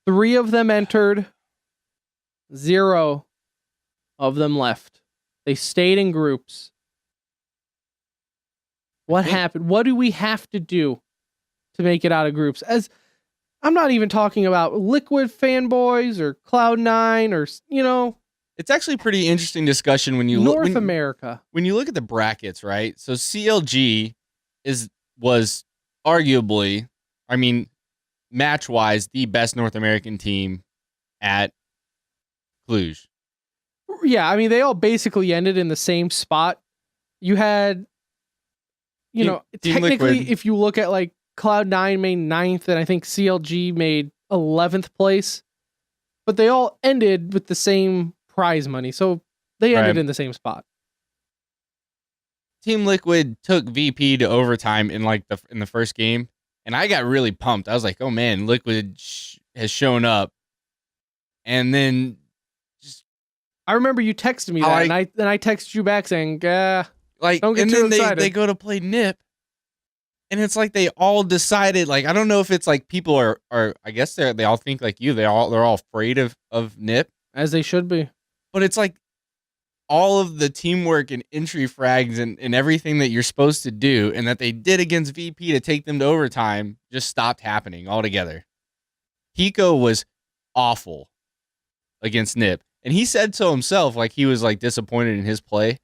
3 of them entered, 0 of them left. They stayed in groups. What happened? What do we have to do to make it out of groups? As I'm not even talking about Liquid fanboys or Cloud9 or, it's actually a pretty interesting discussion when you North America. When you look at the brackets, right? So CLG was arguably, I mean, match-wise, the best North American team at Cluj. Yeah, I mean, they all basically ended in the same spot. You had, Team technically, Liquid. if you look at like Cloud9 made 9th, and I think CLG made 11th place, but they all ended with the same prize money, so they ended in the same spot. Team Liquid took VP to overtime in the first game, and I got really pumped. I was like, "Oh man, Liquid has shown up," and then I remember you texted me that, and I texted you back saying, don't get too excited. They go to play NIP, and it's like they all decided, like, I don't know if it's like people are I guess they all think like you. They're all afraid of NIP, as they should be. But it's like all of the teamwork and entry frags and everything that you're supposed to do and that they did against VP to take them to overtime just stopped happening altogether. Hiko was awful against NIP. And he said so himself, like he was like disappointed in his play,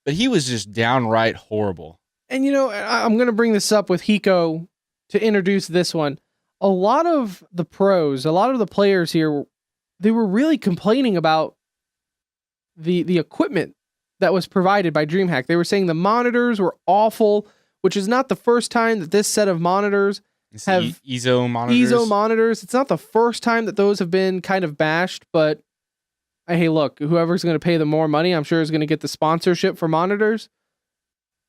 but he was just downright horrible. And I'm going to bring this up with Hiko to introduce this one. A lot of the pros, a lot of the players here, they were really complaining about the equipment that was provided by DreamHack. They were saying the monitors were awful, which is not the first time that this set of monitors have ESO monitors. It's not the first time that those have been kind of bashed, but hey, look, whoever's going to pay them more money, I'm sure is going to get the sponsorship for monitors.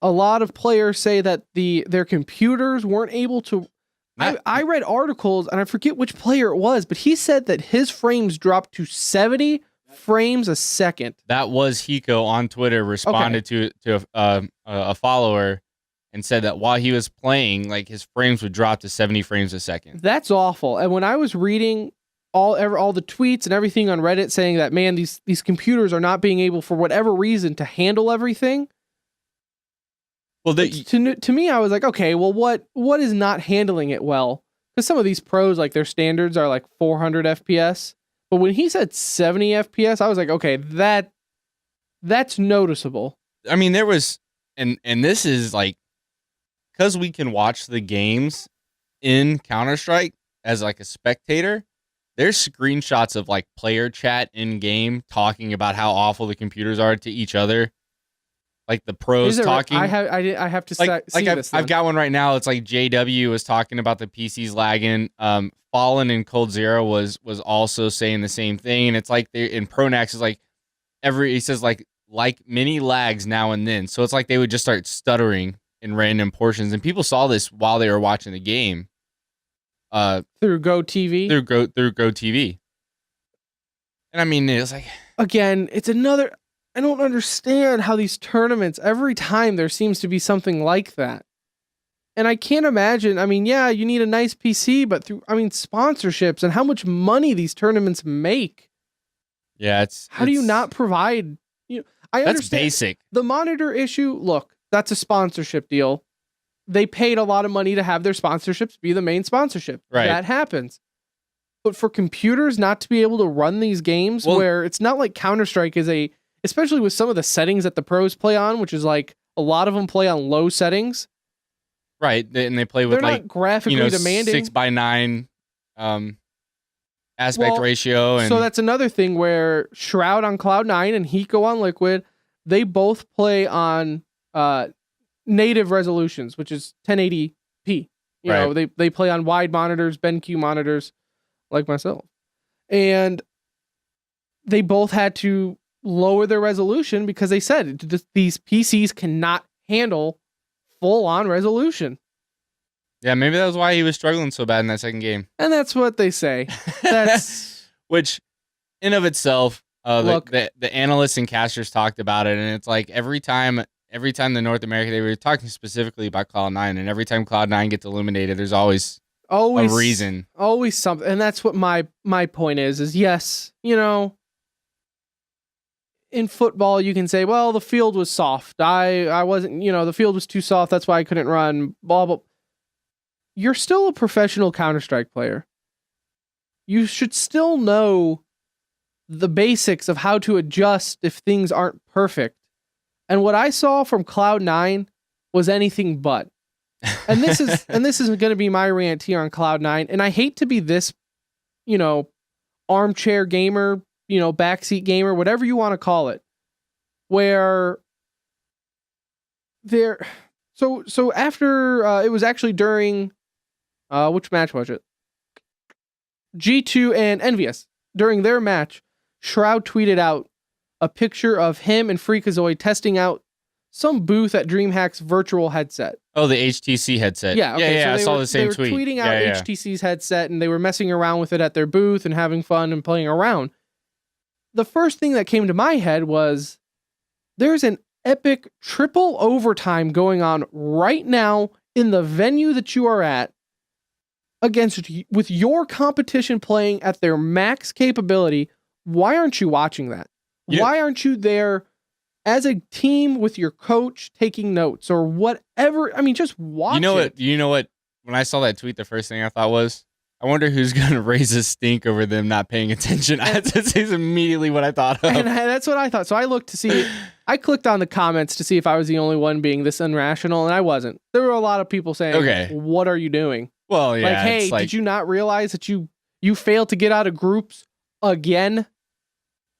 A lot of players say that their computers weren't able to. I read articles, and I forget which player it was, but he said that his frames dropped to 70 frames a second. That was Hiko on Twitter responded to a follower and said that while he was playing, like his frames would drop to 70 frames a second. That's awful. And when I was reading all the tweets and everything on Reddit saying that, man, these computers are not being able for whatever reason to handle everything. Well, to me, I was like, okay, well, what is not handling it well? Because some of these pros, like their standards are like 400 FPS. But when he said 70 FPS, I was like, okay, that's noticeable. I mean, there was, and this is like, because we can watch the games in Counter-Strike as like a spectator, there's screenshots of like player chat in game talking about how awful the computers are to each other. Like the pros talking. I have to see this. I've got one right now. It's like JW was talking about the PCs lagging. Fallen and Cold Zero was also saying the same thing. And it's like in Pronax is like he says like mini lags now and then. So it's like they would just start stuttering in random portions. And people saw this while they were watching the game. Through Go TV. Through Go TV. And I mean, it's like, again, it's another. I don't understand how these tournaments, every time there seems to be something like that. And I can't imagine, I mean, yeah, you need a nice PC, but sponsorships and how much money these tournaments make. Yeah, how do you not provide, I that's understand basic. The monitor issue, look, that's a sponsorship deal. They paid a lot of money to have their sponsorships be the main sponsorship. Right. That happens. But for computers not to be able to run these games, where it's not like Counter-Strike is especially with some of the settings that the pros play on, which is like a lot of them play on low settings. Right, and they play with They're like not graphically demanding 6:9 aspect ratio. And so that's another thing where Shroud on Cloud9 and Hiko on Liquid, they both play on native resolutions, which is 1080p. You know, they play on wide monitors, BenQ monitors, like myself. And they both had to lower their resolution because they said these PCs cannot handle full-on resolution. Yeah, maybe that was why he was struggling so bad in that second game. And that's what they say. That's which, in of itself, the analysts and casters talked about it, and it's like every time the North America, they were talking specifically about Cloud9, and every time Cloud9 gets eliminated, there's always a reason. Always something. And that's what my point is yes, you know, in football, you can say, well, the field was soft. I wasn't, you know, the field was too soft. That's why I couldn't run. Blah, blah. You're still a professional Counter-Strike player. You should still know the basics of how to adjust if things aren't perfect. And what I saw from Cloud9 was anything but. And this is going to be my rant here on Cloud9. And I hate to be this, you know, armchair gamer, you know, backseat gamer, whatever you want to call it, where there. So after it was actually during, which match was it? G2 and Envious. During their match, Shroud tweeted out a picture of him and Freakazoid testing out some booth at DreamHack's virtual headset. Oh, the HTC headset. Yeah, okay, I saw the same tweet. They were tweeting out HTC's headset, and they were messing around with it at their booth and having fun and playing around. The first thing that came to my head was there's an epic triple overtime going on right now in the venue that you are at with your competition playing at their max capability. Why aren't you watching that? Yeah. Why aren't you there as a team with your coach taking notes or whatever? I mean, just watch it. You know what? When I saw that tweet, the first thing I thought was, I wonder who's going to raise a stink over them not paying attention. That's immediately what I thought of. And that's what I thought. So I looked to see, I clicked on the comments to see if I was the only one being this irrational, and I wasn't. There were a lot of people saying, okay, what are you doing? Well, yeah. Like, hey, did you not realize that you failed to get out of groups again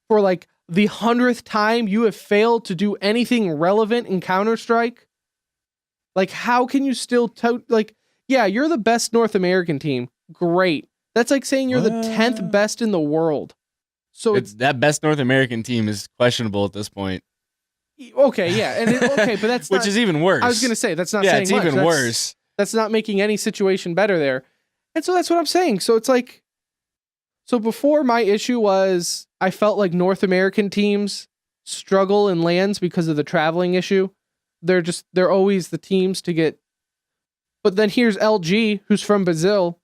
for like the 100th time? You have failed to do anything relevant in Counter-Strike? Like, how can you still yeah, you're the best North American team. Great. That's like saying you're the 10th best in the world. So it's that best North American team is questionable at this point. Okay, yeah. But that's which is even worse. I was going to say, that's not saying it's much. Even worse. That's not making any situation better there. And so that's what I'm saying. So it's like, so before my issue was I felt like North American teams struggle in LANs because of the traveling issue. They're always the teams to get. But then here's LG, who's from Brazil,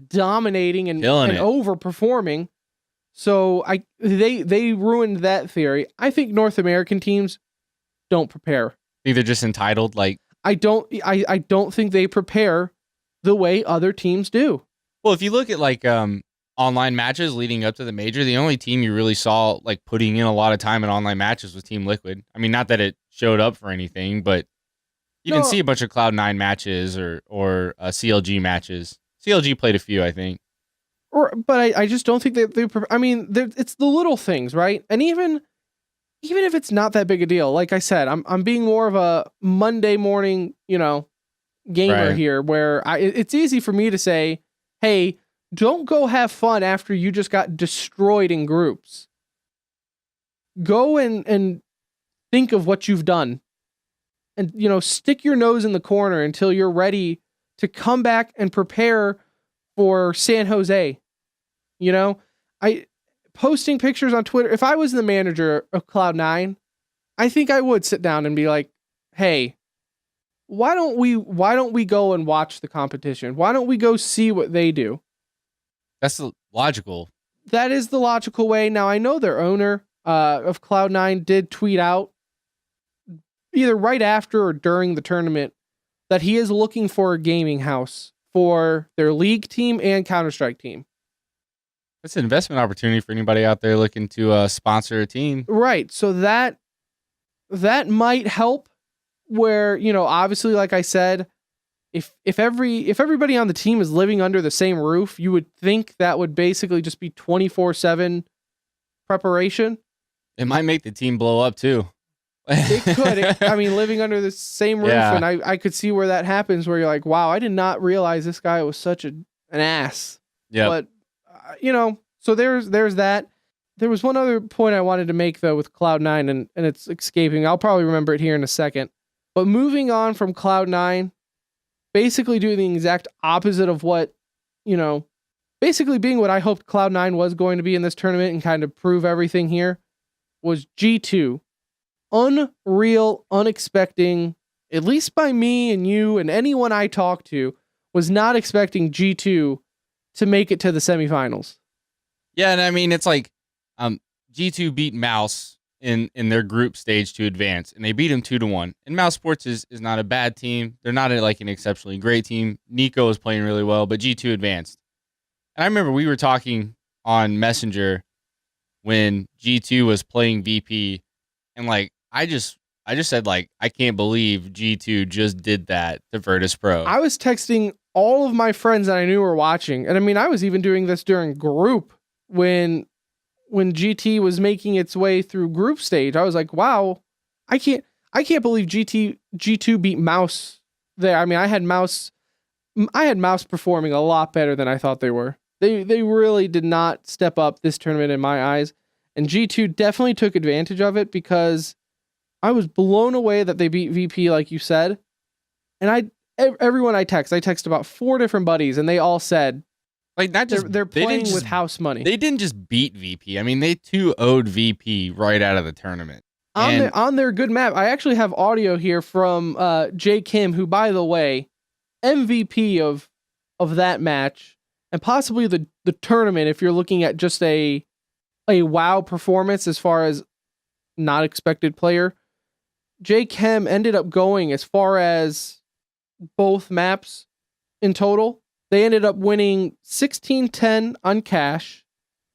dominating and overperforming. So they ruined that theory. I think North American teams don't prepare. They're just entitled. Like I don't think they prepare the way other teams do. Well, if you look at like online matches leading up to the major, the only team you really saw like putting in a lot of time in online matches was Team Liquid. I mean, not that it showed up for anything, but you didn't see a bunch of Cloud9 matches or CLG matches. CLG played a few, I think. But I just don't think they I mean, it's the little things, right? And even if it's not that big a deal, like I said, I'm being more of a Monday morning, you know, gamer here, where it's easy for me to say, hey, don't go have fun after you just got destroyed in groups. Go and think of what you've done. And, you know, stick your nose in the corner until you're ready to come back and prepare for San Jose. You know, posting pictures on Twitter. If I was the manager of Cloud9, I think I would sit down and be like, hey, why don't we go and watch the competition? Why don't we go see what they do? That's logical. That is the logical way. Now, I know their owner of Cloud9 did tweet out either right after or during the tournament that he is looking for a gaming house for their league team and Counter-Strike team. That's an investment opportunity for anybody out there looking to sponsor a team. Right. So that might help where, obviously, like I said, if everybody on the team is living under the same roof, you would think that would basically just be 24/7 preparation. It might make the team blow up too. It could. Living under the same roof, Yeah. and I could see where that happens, where you're like, wow, I did not realize this guy was such an ass. Yeah. But, so there's that. There was one other point I wanted to make, though, with Cloud9, and it's escaping. I'll probably remember it here in a second. But moving on from Cloud9, basically doing the exact opposite of what, basically being what I hoped Cloud9 was going to be in this tournament and kind of prove everything here, was G2. Unreal, unexpected, at least by me and you and anyone I talked to, was not expecting G2 to make it to the semifinals. Yeah, and it's like G2 beat Mouse in their group stage to advance, and they beat them 2-1. And Mouse Sports is not a bad team. They're not like an exceptionally great team. Nico is playing really well, but G2 advanced. And I remember we were talking on Messenger when G2 was playing VP, and like I just said, like, I can't believe G2 just did that to Virtus Pro. I was texting all of my friends that I knew were watching, and I was even doing this during group when GT was making its way through group stage. I was like, wow, I can't believe G2 beat Mouse there. I had Mouse performing a lot better than I thought they were. They really did not step up this tournament in my eyes, and G2 definitely took advantage of it because I was blown away that they beat VP, like you said. And everyone I text about 4 different buddies, and they all said, like, not just they're playing with house money. They didn't just beat VP. They 2-0'd VP right out of the tournament. On their good map. I actually have audio here from Jay Kim, who, by the way, MVP of that match and possibly the tournament if you're looking at just a WoW performance as far as not expected player. Jay Kim ended up going as far as both maps in total. They ended up winning 16-10 on Cash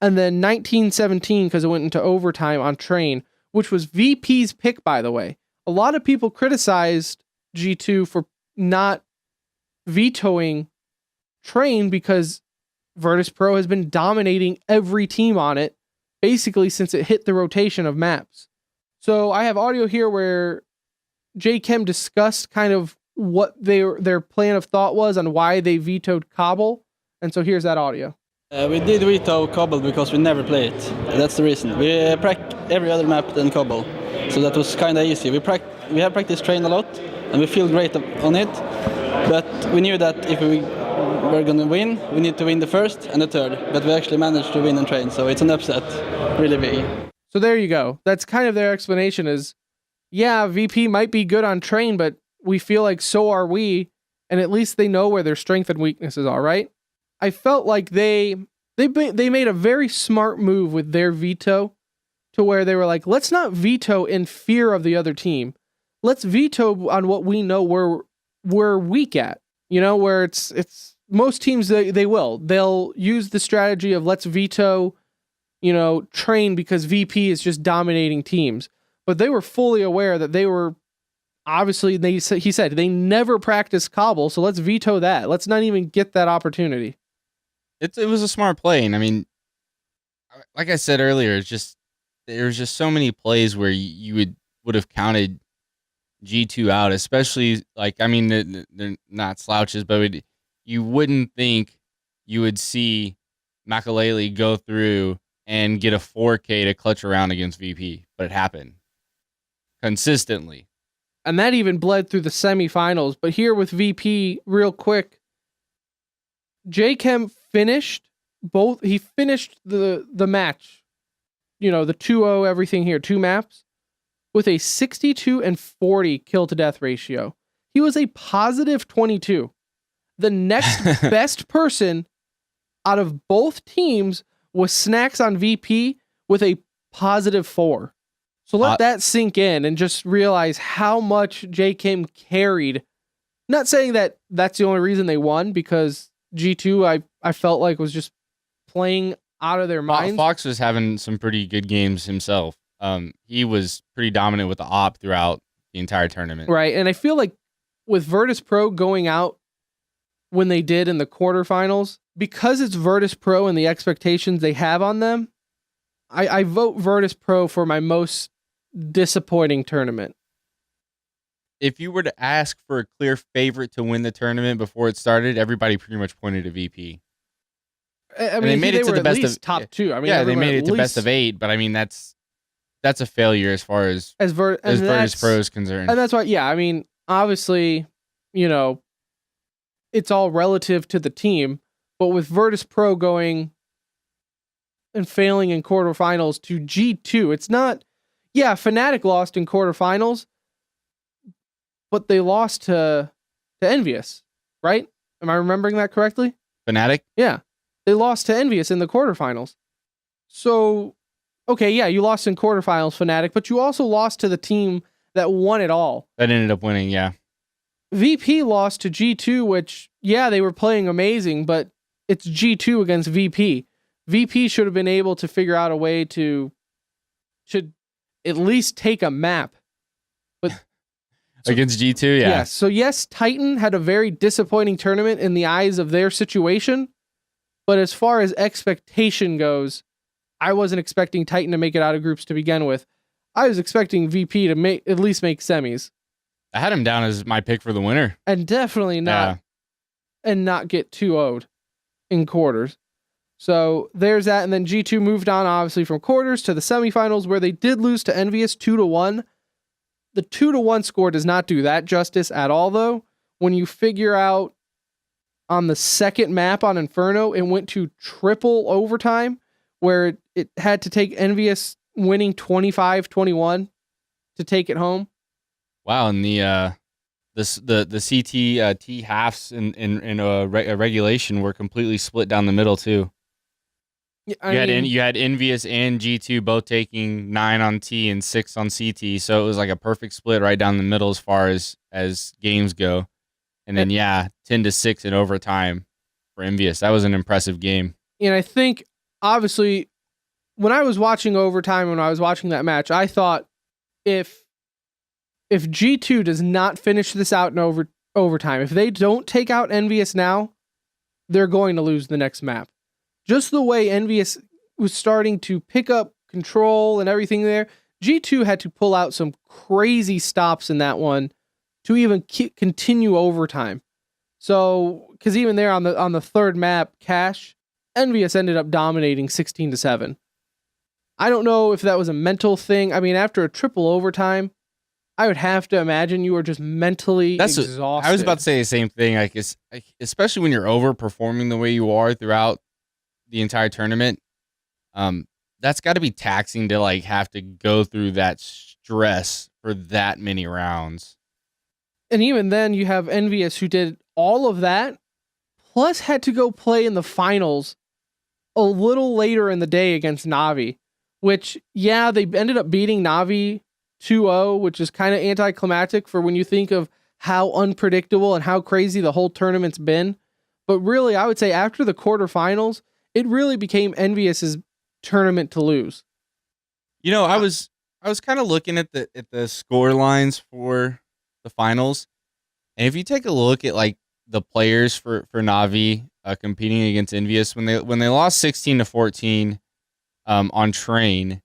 and then 19-17 because it went into overtime on Train, which was VP's pick, by the way. A lot of people criticized G2 for not vetoing Train because Virtus Pro has been dominating every team on it basically since it hit the rotation of maps. So I have audio here where J Chem discussed kind of what their plan of thought was on why they vetoed Cobble. And so here's that audio. We did veto Cobble because we never play it. That's the reason. We prac every other map than Cobble. So that was kind of easy. We have practiced Train a lot and we feel great on it. But we knew that if we were going to win, we need to win the first and the third. But we actually managed to win on Train, so it's an upset. Really big. So there you go. That's kind of their explanation is, yeah, VP might be good on Train, but we feel like so are we, and at least they know where their strengths and weaknesses are, right? I felt like they made a very smart move with their veto to where they were like, let's not veto in fear of the other team. Let's veto on what we know we're weak at. Where it's most teams they'll use the strategy of let's veto, Train because VP is just dominating teams. But they were fully aware that they were obviously he said they never practiced Cobble, so let's veto that. Let's not even get that opportunity. It was a smart play, and like I said earlier, there's just so many plays where you would have counted G2 out, especially they're not slouches, but you wouldn't think you would see Makalele go through and get a 4K to clutch around against VP, but it happened consistently. And that even bled through the semifinals. But here with VP, real quick, J-Chem finished both. He finished the match, the 2-0 everything here, 2 maps, with a 62-40 kill to death ratio. He was a positive 22. The next best person out of both teams was Snacks on VP with a positive 4. So let that sink in and just realize how much J Kim carried. Not saying that that's the only reason they won, because G2 I felt like was just playing out of their minds. Fox was having some pretty good games himself. He was pretty dominant with the op throughout the entire tournament. Right. And I feel like with Virtus Pro going out when they did in the quarterfinals, because it's Virtus Pro and the expectations they have on them, I vote Virtus Pro for my most disappointing tournament. If you were to ask for a clear favorite to win the tournament before it started, everybody pretty much pointed to VP. I mean, they made it to the best of top 2. I mean, yeah, they made it to best of 8, but I mean that's a failure as far as Virtus Pro is concerned. And that's why, yeah, I mean, obviously, you know, it's all relative to the team, but with Virtus Pro going and failing in quarterfinals to G2, it's not, yeah, Fnatic lost in quarterfinals, but they lost to Envious, right? Am I remembering that correctly? Fnatic? Yeah. They lost to Envious in the quarterfinals. So, okay, yeah, you lost in quarterfinals, Fnatic, but you also lost to the team that won it all. That ended up winning, yeah. VP lost to G2, which, yeah, they were playing amazing, but it's G2 against VP. VP should have been able to figure out a way to should at least take a map. But against G2, yeah. Yeah. So yes, Titan had a very disappointing tournament in the eyes of their situation, but as far as expectation goes, I wasn't expecting Titan to make it out of groups to begin with. I was expecting VP to at least make semis. I had him down as my pick for the winner. And definitely not get 2-0'd in quarters. So there's that. And then G2 moved on, obviously, from quarters to the semifinals, where they did lose to Envious 2-1. The 2-1 score does not do that justice at all, though. When you figure out on the second map on Inferno, it went to triple overtime, where it had to take Envious winning 25-21 to take it home. Wow, and the CT T halves in a regulation were completely split down the middle too. You had Envious and G2 both taking 9 on T and 6 on CT, so it was like a perfect split right down the middle as far as games go. And then 10-6 in overtime for Envious. That was an impressive game. And I think obviously when I was watching overtime, when I was watching that match, I thought if G2 does not finish this out in overtime, if they don't take out Envious now, they're going to lose the next map. Just the way Envious was starting to pick up control and everything there, G2 had to pull out some crazy stops in that one to even continue overtime. So, because even there on the third map, Cash, Envious ended up dominating 16-7. I don't know if that was a mental thing. I mean, after a triple overtime, I would have to imagine you were just mentally exhausted. I was about to say the same thing. Like, especially when you're overperforming the way you are throughout the entire tournament, that's got to be taxing to like have to go through that stress for that many rounds. And even then, you have Envious who did all of that, plus had to go play in the finals a little later in the day against Na'Vi, which, yeah, they ended up beating Na'Vi 2-0, which is kind of anticlimactic for when you think of how unpredictable and how crazy the whole tournament's been. But really, I would say after the quarterfinals, it really became Envious's tournament to lose. You know, I was kind of looking at the score lines for the finals, and if you take a look at like the players for Na'Vi competing against Envious when they lost 16-14 on Train,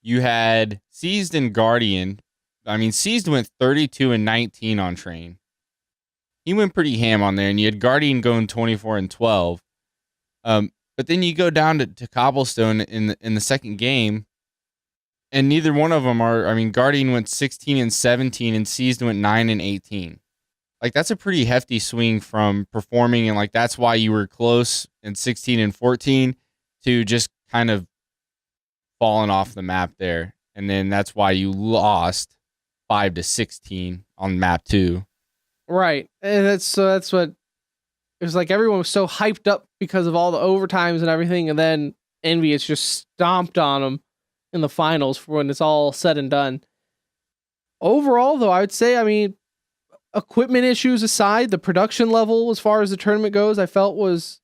you had Seized and Guardian. I mean, Seized went 32-19 on Train. He went pretty ham on there, and you had Guardian going 24-12. But then you go down to Cobblestone in the second game, and neither one of them are. I mean, Guardian went 16-17, and Seized went 9-18. Like, that's a pretty hefty swing from performing, and like that's why you were close in 16-14 to just kind of falling off the map there, and then that's why you lost 5-16 on map 2. Right, and that's what it was like. Everyone was so hyped up because of all the overtimes and everything, and then Envious just stomped on them in the finals for when it's all said and done. Overall, though, I would say, I mean, equipment issues aside, the production level as far as the tournament goes, I felt was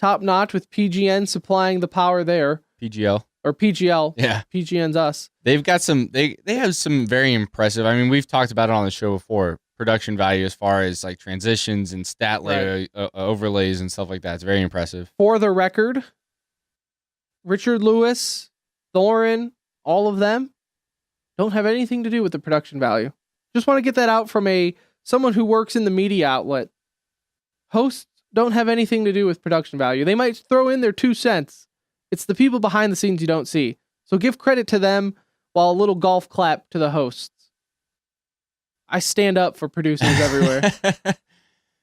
top notch with PGN supplying the power there. PGL. Or PGL. Yeah. PGN's us. They've got they have some very impressive. I mean, we've talked about it on the show before. Production value as far as like transitions and stat layer overlays and stuff like that. It's very impressive. For the record, Richard Lewis, Thorin, all of them don't have anything to do with the production value. Just want to get that out from someone who works in the media outlet. Hosts don't have anything to do with production value. They might throw in their 2 cents. It's the people behind the scenes you don't see. So give credit to them while a little golf clap to the hosts. I stand up for producers everywhere.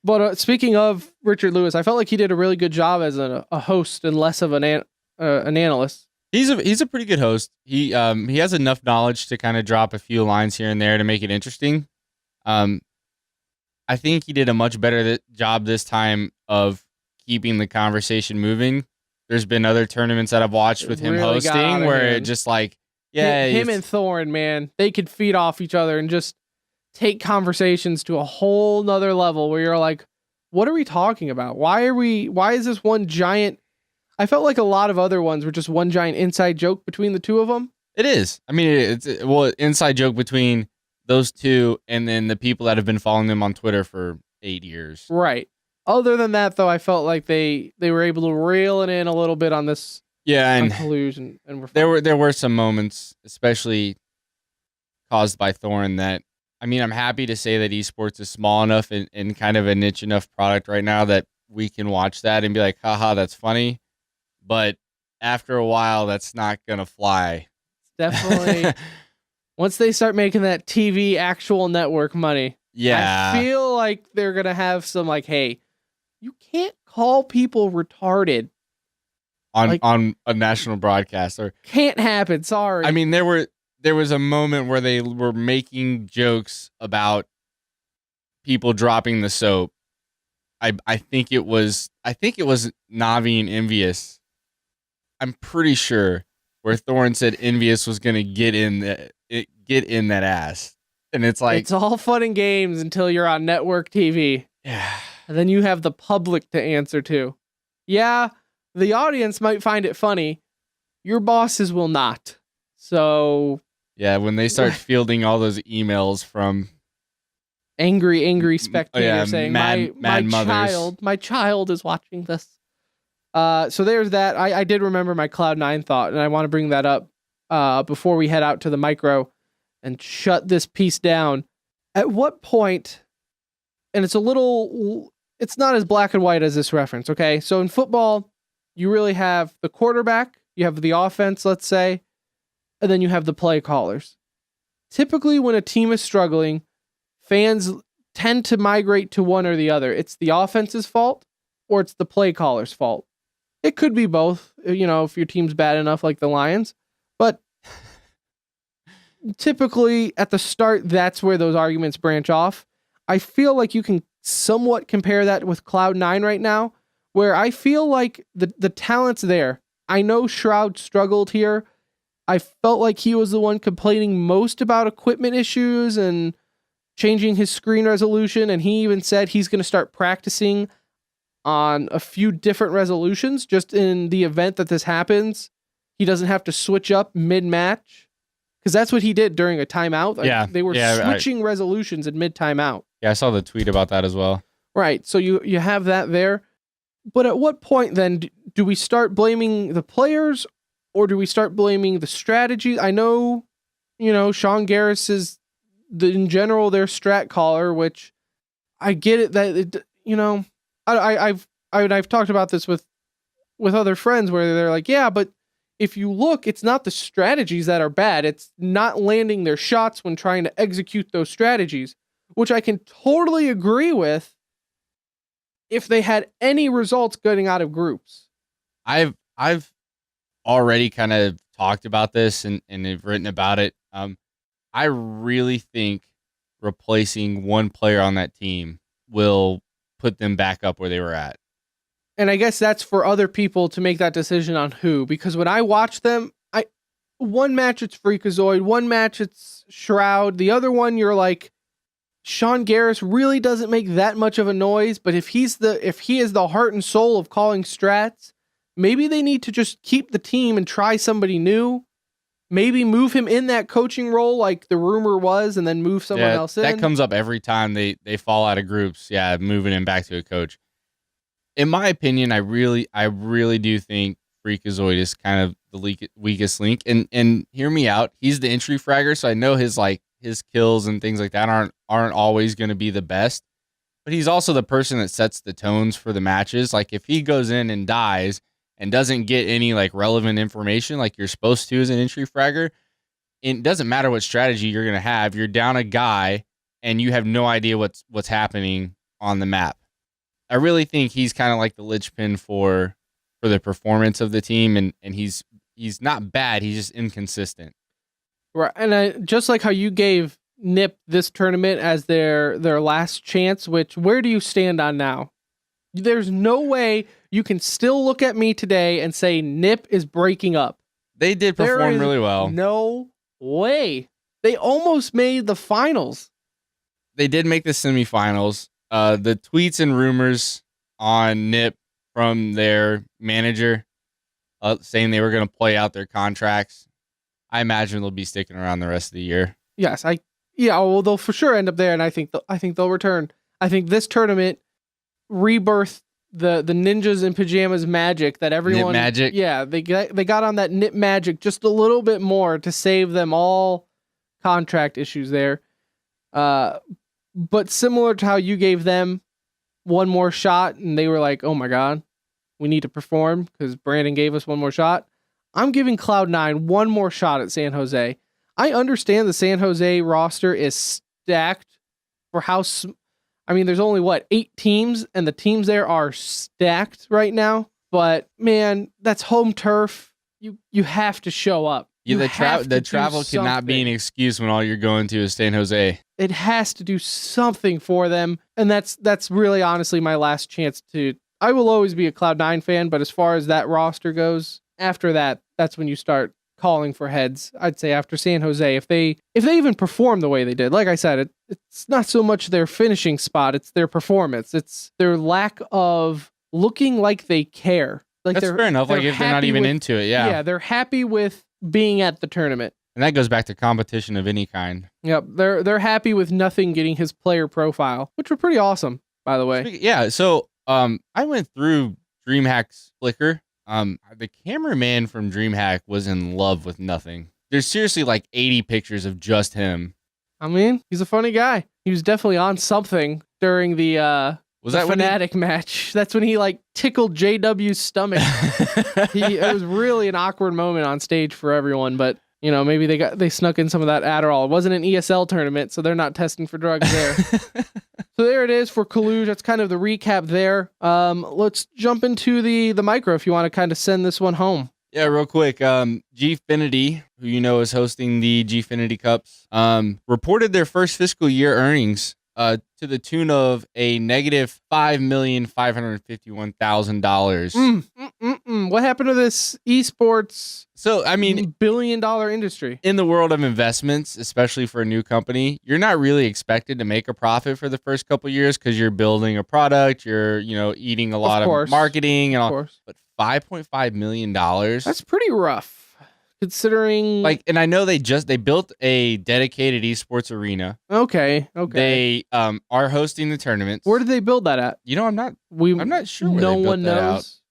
But speaking of Richard Lewis, I felt like he did a really good job as a host and less of an analyst. He's a pretty good host. He has enough knowledge to kind of drop a few lines here and there to make it interesting. I think he did a much better job this time of keeping the conversation moving. There's been other tournaments that I've watched with him really hosting where it just like, him and Thorin, man, they could feed off each other and just take conversations to a whole nother level where you're like, what are we talking about? Why is this one giant? I felt like a lot of other ones were just one giant inside joke between the two of them. It is. I mean, it's inside joke between those two and then the people that have been following them on Twitter for 8 years. Right. Other than that, though, I felt like they were able to reel it in a little bit on this. Yeah, and collusion, and there were some moments, especially caused by Thorin, that I mean, I'm happy to say that esports is small enough and kind of a niche enough product right now that we can watch that and be like, haha, that's funny. But after a while, that's not going to fly. Definitely. Once they start making that TV actual network money, yeah, I feel like they're going to have some like, hey, you can't call people retarded on a national broadcast. Or can't happen. Sorry. I mean, there was a moment where they were making jokes about people dropping the soap. I think it was Navi and Envious. I'm pretty sure where Thorin said Envious was gonna get in that ass, and it's like it's all fun and games until you're on network TV. Yeah, and then you have the public to answer to. Yeah, the audience might find it funny. Your bosses will not. So yeah, when they start fielding all those emails from angry spectators saying my child is watching this. So there's that. I did remember my Cloud9 thought, and I want to bring that up before we head out to the micro and shut this piece down. At what point, and it's not as black and white as this reference, okay? So in football, you really have the quarterback, you have the offense, let's say, and then you have the play callers. Typically, when a team is struggling, fans tend to migrate to one or the other. It's the offense's fault or it's the play caller's fault. It could be both, if your team's bad enough like the Lions. But typically, at the start, that's where those arguments branch off. I feel like you can somewhat compare that with Cloud9 right now, where I feel like the talent's there. I know Shroud struggled here. I felt like he was the one complaining most about equipment issues and changing his screen resolution, and he even said he's going to start practicing on a few different resolutions just in the event that this happens. He doesn't have to switch up mid-match, because that's what he did during a timeout. They were switching resolutions in mid-timeout. Yeah, I saw the tweet about that as well. Right, so you have that there. But at what point then do we start blaming the players, or do we start blaming the strategy? I know, Sean Garris is in general their strat caller, which I get it that I've talked about this with other friends where they're like, yeah, but if you look, it's not the strategies that are bad. It's not landing their shots when trying to execute those strategies, which I can totally agree with if they had any results getting out of groups. I've already kind of talked about this and have written about it. I really think replacing one player on that team will put them back up where they were at. And I guess that's for other people to make that decision on who, because when I watch them, one match it's Freakazoid, one match it's Shroud, the other one you're like, Sean Garris really doesn't make that much of a noise, but if he is the heart and soul of calling strats, maybe they need to just keep the team and try somebody new. Maybe move him in that coaching role like the rumor was, and then move someone else in. That comes up every time they fall out of groups. Yeah, moving him back to a coach. In my opinion, I really do think Freakazoid is kind of the weakest link. And hear me out. He's the entry fragger, so I know his kills and things like that aren't always going to be the best. But he's also the person that sets the tones for the matches. Like if he goes in and dies and doesn't get any like relevant information like you're supposed to as an entry fragger, it doesn't matter what strategy you're going to have. You're down a guy and you have no idea what's happening on the map. I really think he's kind of like the linchpin for the performance of the team, and he's not bad. He's just inconsistent. Right, and just like how you gave Nip this tournament as their last chance, where do you stand on now? There's no way you can still look at me today and say Nip is breaking up. They did perform really well. No way. They almost made the finals. They did make the semifinals. The tweets and rumors on Nip from their manager saying they were going to play out their contracts, I imagine they'll be sticking around the rest of the year. Yes, they'll for sure end up there, and I think they'll return. I think this tournament rebirthed the ninjas in pajamas magic that everyone Nip magic. Yeah, they got on that Nip magic just a little bit more to save them all contract issues there. But similar to how you gave them one more shot and they were like, oh my God, we need to perform because Brandon gave us one more shot. I'm giving Cloud9 one more shot at San Jose. I understand the San Jose roster is stacked for how... there's only, 8 teams, and the teams there are stacked right now. But, man, that's home turf. You have to show up. Yeah, the travel cannot be an excuse when all you're going to is San Jose. It has to do something for them, and that's really honestly my last chance to... I will always be a Cloud9 fan, but as far as that roster goes, after that, that's when you start calling for heads. I'd say after San Jose, if they even perform the way they did, like I said, it's not so much their finishing spot, it's their performance. It's their lack of looking like they care. Like that's fair enough. Like if they're not even into it, yeah. Yeah, they're happy with being at the tournament. And that goes back to competition of any kind. Yep, they're happy with nothing getting his player profile, which were pretty awesome, by the way. Yeah, so I went through DreamHack's Flickr. The cameraman from DreamHack was in love with nothing. There's seriously like 80 pictures of just him. He's a funny guy. He was definitely on something during the Fnatic match. That's when he like tickled JW's stomach. It was really an awkward moment on stage for everyone, but maybe they snuck in some of that Adderall. It wasn't an ESL tournament, so they're not testing for drugs there. So there it is for Cluj. That's kind of the recap there. Let's jump into the micro if you want to kind of send this one home. Yeah, real quick. Gfinity, who is hosting the Gfinity Cups, reported their first fiscal year earnings to the tune of a negative $5,551,000. What happened to this esports? So, $1 billion industry. In the world of investments, especially for a new company, you're not really expected to make a profit for the first couple of years because you're building a product, you're, eating a lot of marketing and all. But $5.5 million. That's pretty rough. Considering and I know they built a dedicated esports arena. Okay. They are hosting the tournaments. Where did they build that at? I'm not sure where no they built one knows.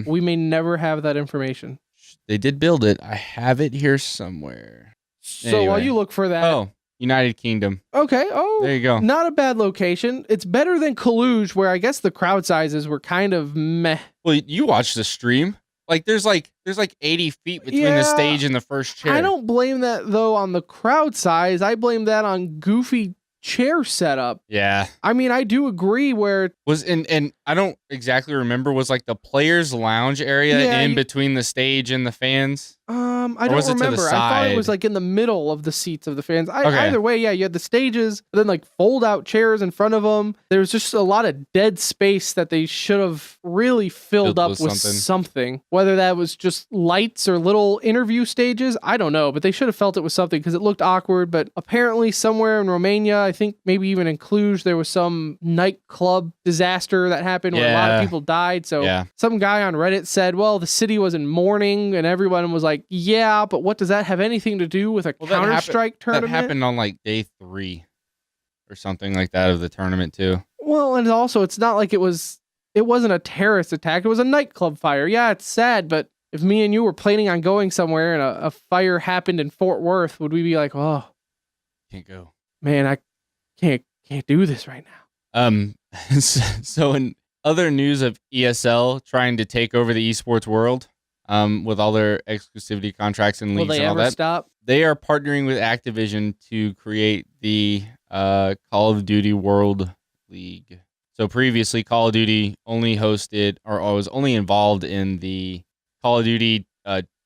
We may never have that information. They did build it. I have it here somewhere. So while you look for that, United Kingdom. Okay. Oh, there you go. Not a bad location. It's better than Cluj, where I guess the crowd sizes were kind of meh. Well, you watched the stream. There's 80 feet between the stage and the first chair. I don't blame that though on the crowd size. I blame that on goofy chair setup. Yeah. I do agree where was and I don't exactly remember, was the players lounge area in between the stage and the fans? I don't remember. I thought it was like in the middle of the seats of the fans. Either way, yeah, you had the stages, then like fold out chairs in front of them. There was just a lot of dead space that they should have really filled up with something. Whether that was just lights or little interview stages, I don't know, but they should have felt it was something because it looked awkward. But apparently somewhere in Romania, I think maybe even in Cluj, there was some nightclub disaster that happened where a lot of people died. So some guy on Reddit said, well, the city was in mourning, and everyone was like, yeah, but what does that have anything to do with a Counter-Strike tournament? That happened on like day 3 or something like that of the tournament too. Well, and also it's not like it wasn't a terrorist attack. It was a nightclub fire. Yeah, it's sad, but if me and you were planning on going somewhere and a fire happened in Fort Worth, would we be like, oh, can't go, man, I can't do this right now. So in other news of ESL trying to take over the esports world, with all their exclusivity contracts and leagues and all that. Will they ever stop? They are partnering with Activision to create the Call of Duty World League. So previously, Call of Duty only hosted or was only involved in the Call of Duty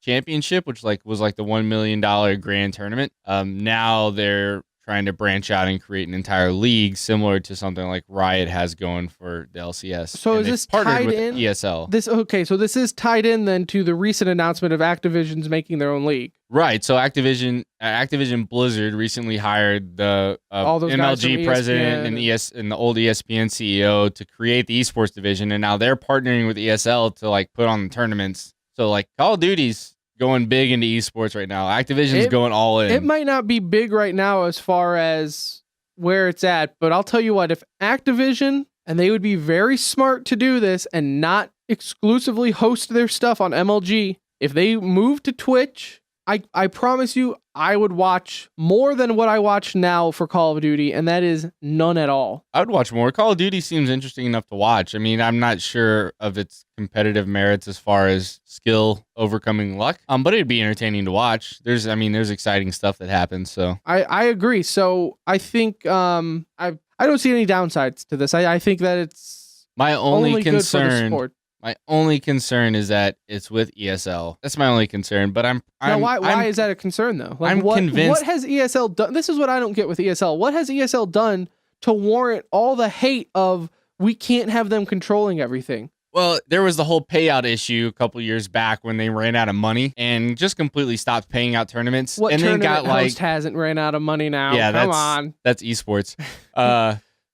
Championship, which was the $1 million grand tournament. Now they're trying to branch out and create an entire league similar to something like Riot has going for the LCS. So is this tied in ESL? So this is tied in then to the recent announcement of Activision's making their own league. Right. So Activision Blizzard recently hired the MLG president and the old ESPN CEO to create the esports division, and now they're partnering with ESL to put on the tournaments. So Call of Duty's going big into esports right now. Activision's going all in. It might not be big right now as far as where it's at, but I'll tell you what, if Activision, and they would be very smart to do this and not exclusively host their stuff on MLG, if they move to Twitch, I promise you, I would watch more than what I watch now for Call of Duty, and that is none at all. I would watch more. Call of Duty seems interesting enough to watch. I mean, I'm not sure of its competitive merits as far as skill overcoming luck, but it'd be entertaining to watch. There's exciting stuff that happens. So I agree. So I think I don't see any downsides to this. I think that it's my only concern. Good for the sport. My only concern is that it's with ESL. That's my only concern. But why is that a concern though? I'm convinced. What has ESL done? This is what I don't get with ESL. What has ESL done to warrant all the hate of we can't have them controlling everything? Well, there was the whole payout issue a couple years back when they ran out of money and just completely stopped paying out tournaments. What and tournament then got host hasn't ran out of money now? Yeah, come on. That's esports.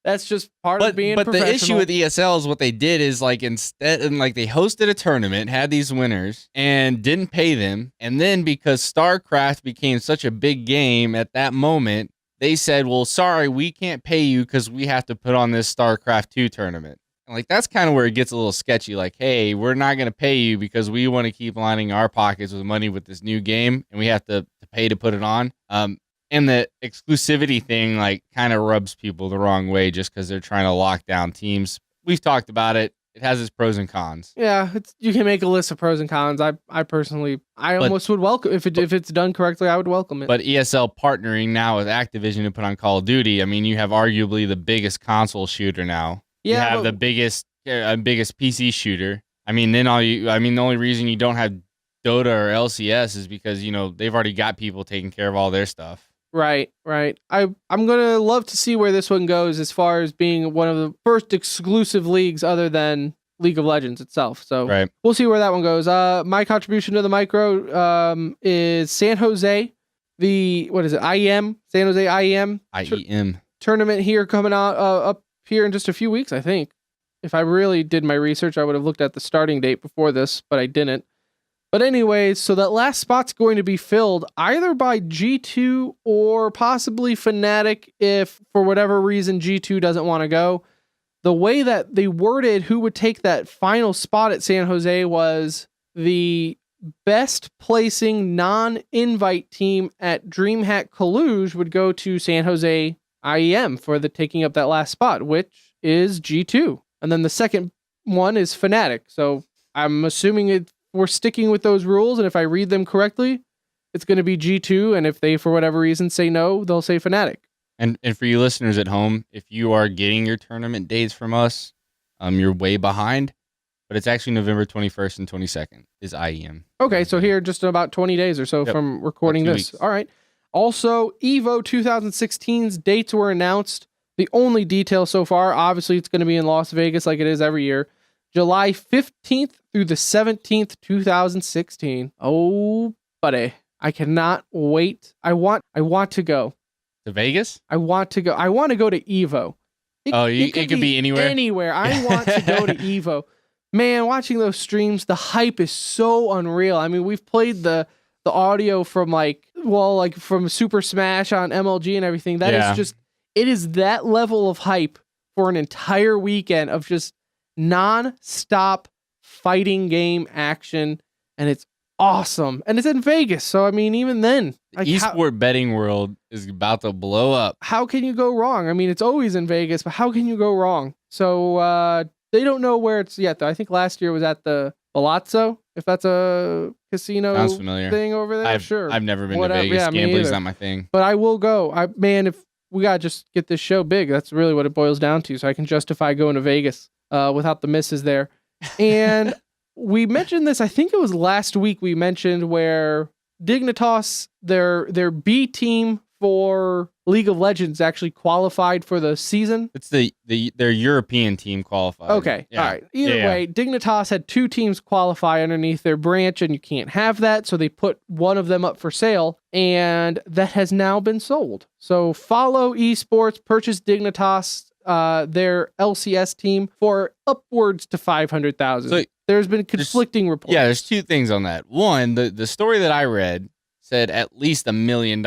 That's just part of being professional. But the issue with ESL is what they did is instead, and they hosted a tournament, had these winners, and didn't pay them. And then because StarCraft became such a big game at that moment, they said, well, sorry, we can't pay you because we have to put on this StarCraft 2 tournament. And that's kind of where it gets a little sketchy. Hey, we're not going to pay you because we want to keep lining our pockets with money with this new game, and we have to pay to put it on. And the exclusivity thing kind of rubs people the wrong way just because they're trying to lock down teams. We've talked about it. It has its pros and cons. Yeah, you can make a list of pros and cons. I personally almost would welcome if it's done correctly. I would welcome it. But ESL partnering now with Activision to put on Call of Duty. I mean, you have arguably the biggest console shooter now. Yeah, you have the biggest PC shooter. I mean, the only reason you don't have Dota or LCS is because they've already got people taking care of all their stuff. Right. I'm gonna love to see where this one goes as far as being one of the first exclusive leagues other than League of Legends itself. So We'll see where that one goes. My contribution to the micro is San Jose. IEM? San Jose IEM tournament here coming out up here in just a few weeks, I think. If I really did my research, I would have looked at the starting date before this, but I didn't. But anyways, so that last spot's going to be filled either by G2 or possibly Fnatic if, for whatever reason, G2 doesn't want to go. The way that they worded who would take that final spot at San Jose was the best placing non-invite team at DreamHack Cluj would go to San Jose IEM for the taking up that last spot, which is G2. And then the second one is Fnatic. So I'm assuming we're sticking with those rules, and if I read them correctly, it's going to be G2, and if they, for whatever reason, say no, they'll say Fnatic. And for you listeners at home, if you are getting your tournament dates from us, you're way behind. but it's actually November 21st and 22nd is IEM. Okay, so here just about 20 days or so from recording About 2 this. weeks. All right. Also, EVO 2016's dates were announced. The only detail so far, obviously, it's going to be in Las Vegas like it is every year. July 15th through the 17th, 2016. Oh, buddy. I cannot wait. I want to go. To Vegas? I want to go. I want to go to EVO. It could be anywhere? Anywhere. I want to go to EVO. Man, watching those streams, the hype is so unreal. I mean, we've played the audio from from Super Smash on MLG and everything. That is just, it is that level of hype for an entire weekend of just non-stop fighting game action, and it's awesome. And it's in Vegas, so I mean, even then, Esport betting world is about to blow up. How can you go wrong? I mean, it's always in Vegas, but how can you go wrong? So they don't know where it's yet, though. I think last year was at the Palazzo, if that's a casino Sounds familiar. thing over there. Sure. I've never been Whatever. to Vegas. Yeah, me Gambling's either. not my thing. But I will go. If we gotta just get this show big, that's really what it boils down to. So I can justify going to Vegas without the misses there. And we mentioned this, I think it was last week we mentioned where Dignitas, their B team for League of Legends actually qualified for the season. It's their European team qualified. Okay. Yeah. All right. Either way, Dignitas had 2 teams qualify underneath their branch, and you can't have that. So they put one of them up for sale, and that has now been sold. So Follow Esports purchased Dignitas, their LCS team, for upwards to 500,000. So there's been conflicting reports. Yeah, there's 2 things on that. One, the story that I read said at least $1 million.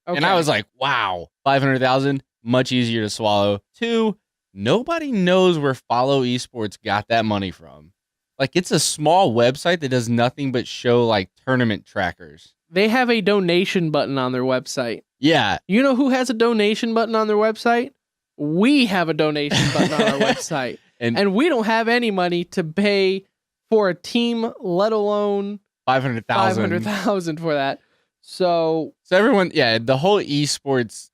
Okay. And I was like, wow, 500,000, much easier to swallow. 2, nobody knows where Follow Esports got that money from. Like, it's a small website that does nothing but show like tournament trackers. They have a donation button on their website. Yeah. You know who has a donation button on their website? We have a donation button on our website. And we don't have any money to pay for a team, let alone 500,000 for that. So everyone, the whole esports,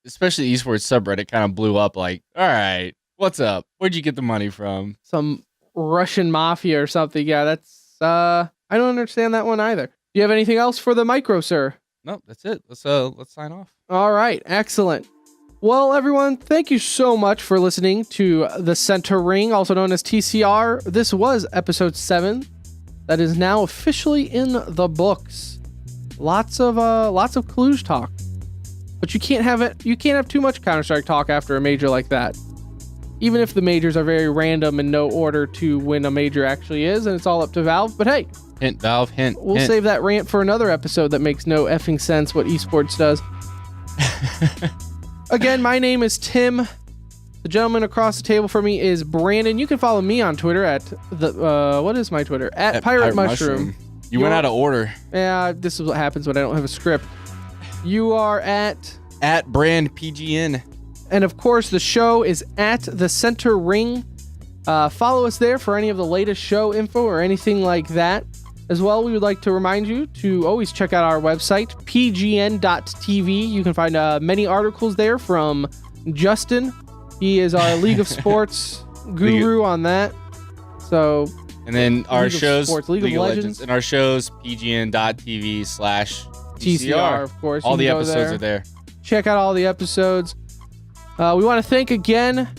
especially esports subreddit, kind of blew up. Like, all right, what's up? Where'd you get the money from? Some Russian mafia or something. Yeah, that's I don't understand that one either. Do you have anything else for the micro, sir? No, that's it. Let's sign off. All right, excellent. Well, everyone, thank you so much for listening to The Center Ring, also known as TCR. This was episode 7. That is now officially in the books. Lots of Cluj talk, but you can't have it. You can't have too much Counter-Strike talk after a major like that. Even if the majors are very random and no order to when a major actually is, and it's all up to Valve. But hey, hint Valve, hint. We'll save that rant for another episode that makes no effing sense what esports does. Again, my name is Tim. The gentleman across the table from me is Brandon. You can follow me on Twitter at what is my Twitter? At Pirate Mushroom. You went out of order. Yeah, this is what happens when I don't have a script. You are at Brand PGN. And of course, the show is at The Center Ring. Follow us there for any of the latest show info or anything like that. As well, we would like to remind you to always check out our website, pgn.tv. You can find many articles there from Justin. He is our League of Sports guru on that. So... And then our shows, League of Legends. And our shows, pgn.tv/TCR. Of course. All the episodes are there. Check out all the episodes. We want to thank again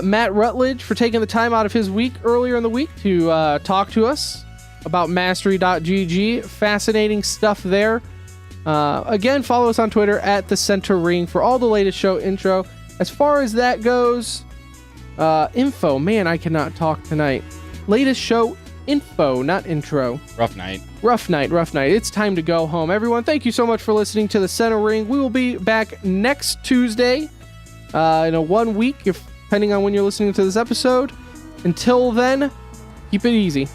Matt Rutledge for taking the time out of his week earlier in the week to talk to us about mastery.gg. Fascinating stuff there. Again, follow us on Twitter at The Center Ring for all the latest show intro. As far as that goes, info. Man, I cannot talk tonight. Latest show info, not intro. Rough night. It's time to go home. Everyone, thank you so much for listening to The Center Ring. We will be back next Tuesday in a 1 week, depending on when you're listening to this episode. Until then, keep it easy.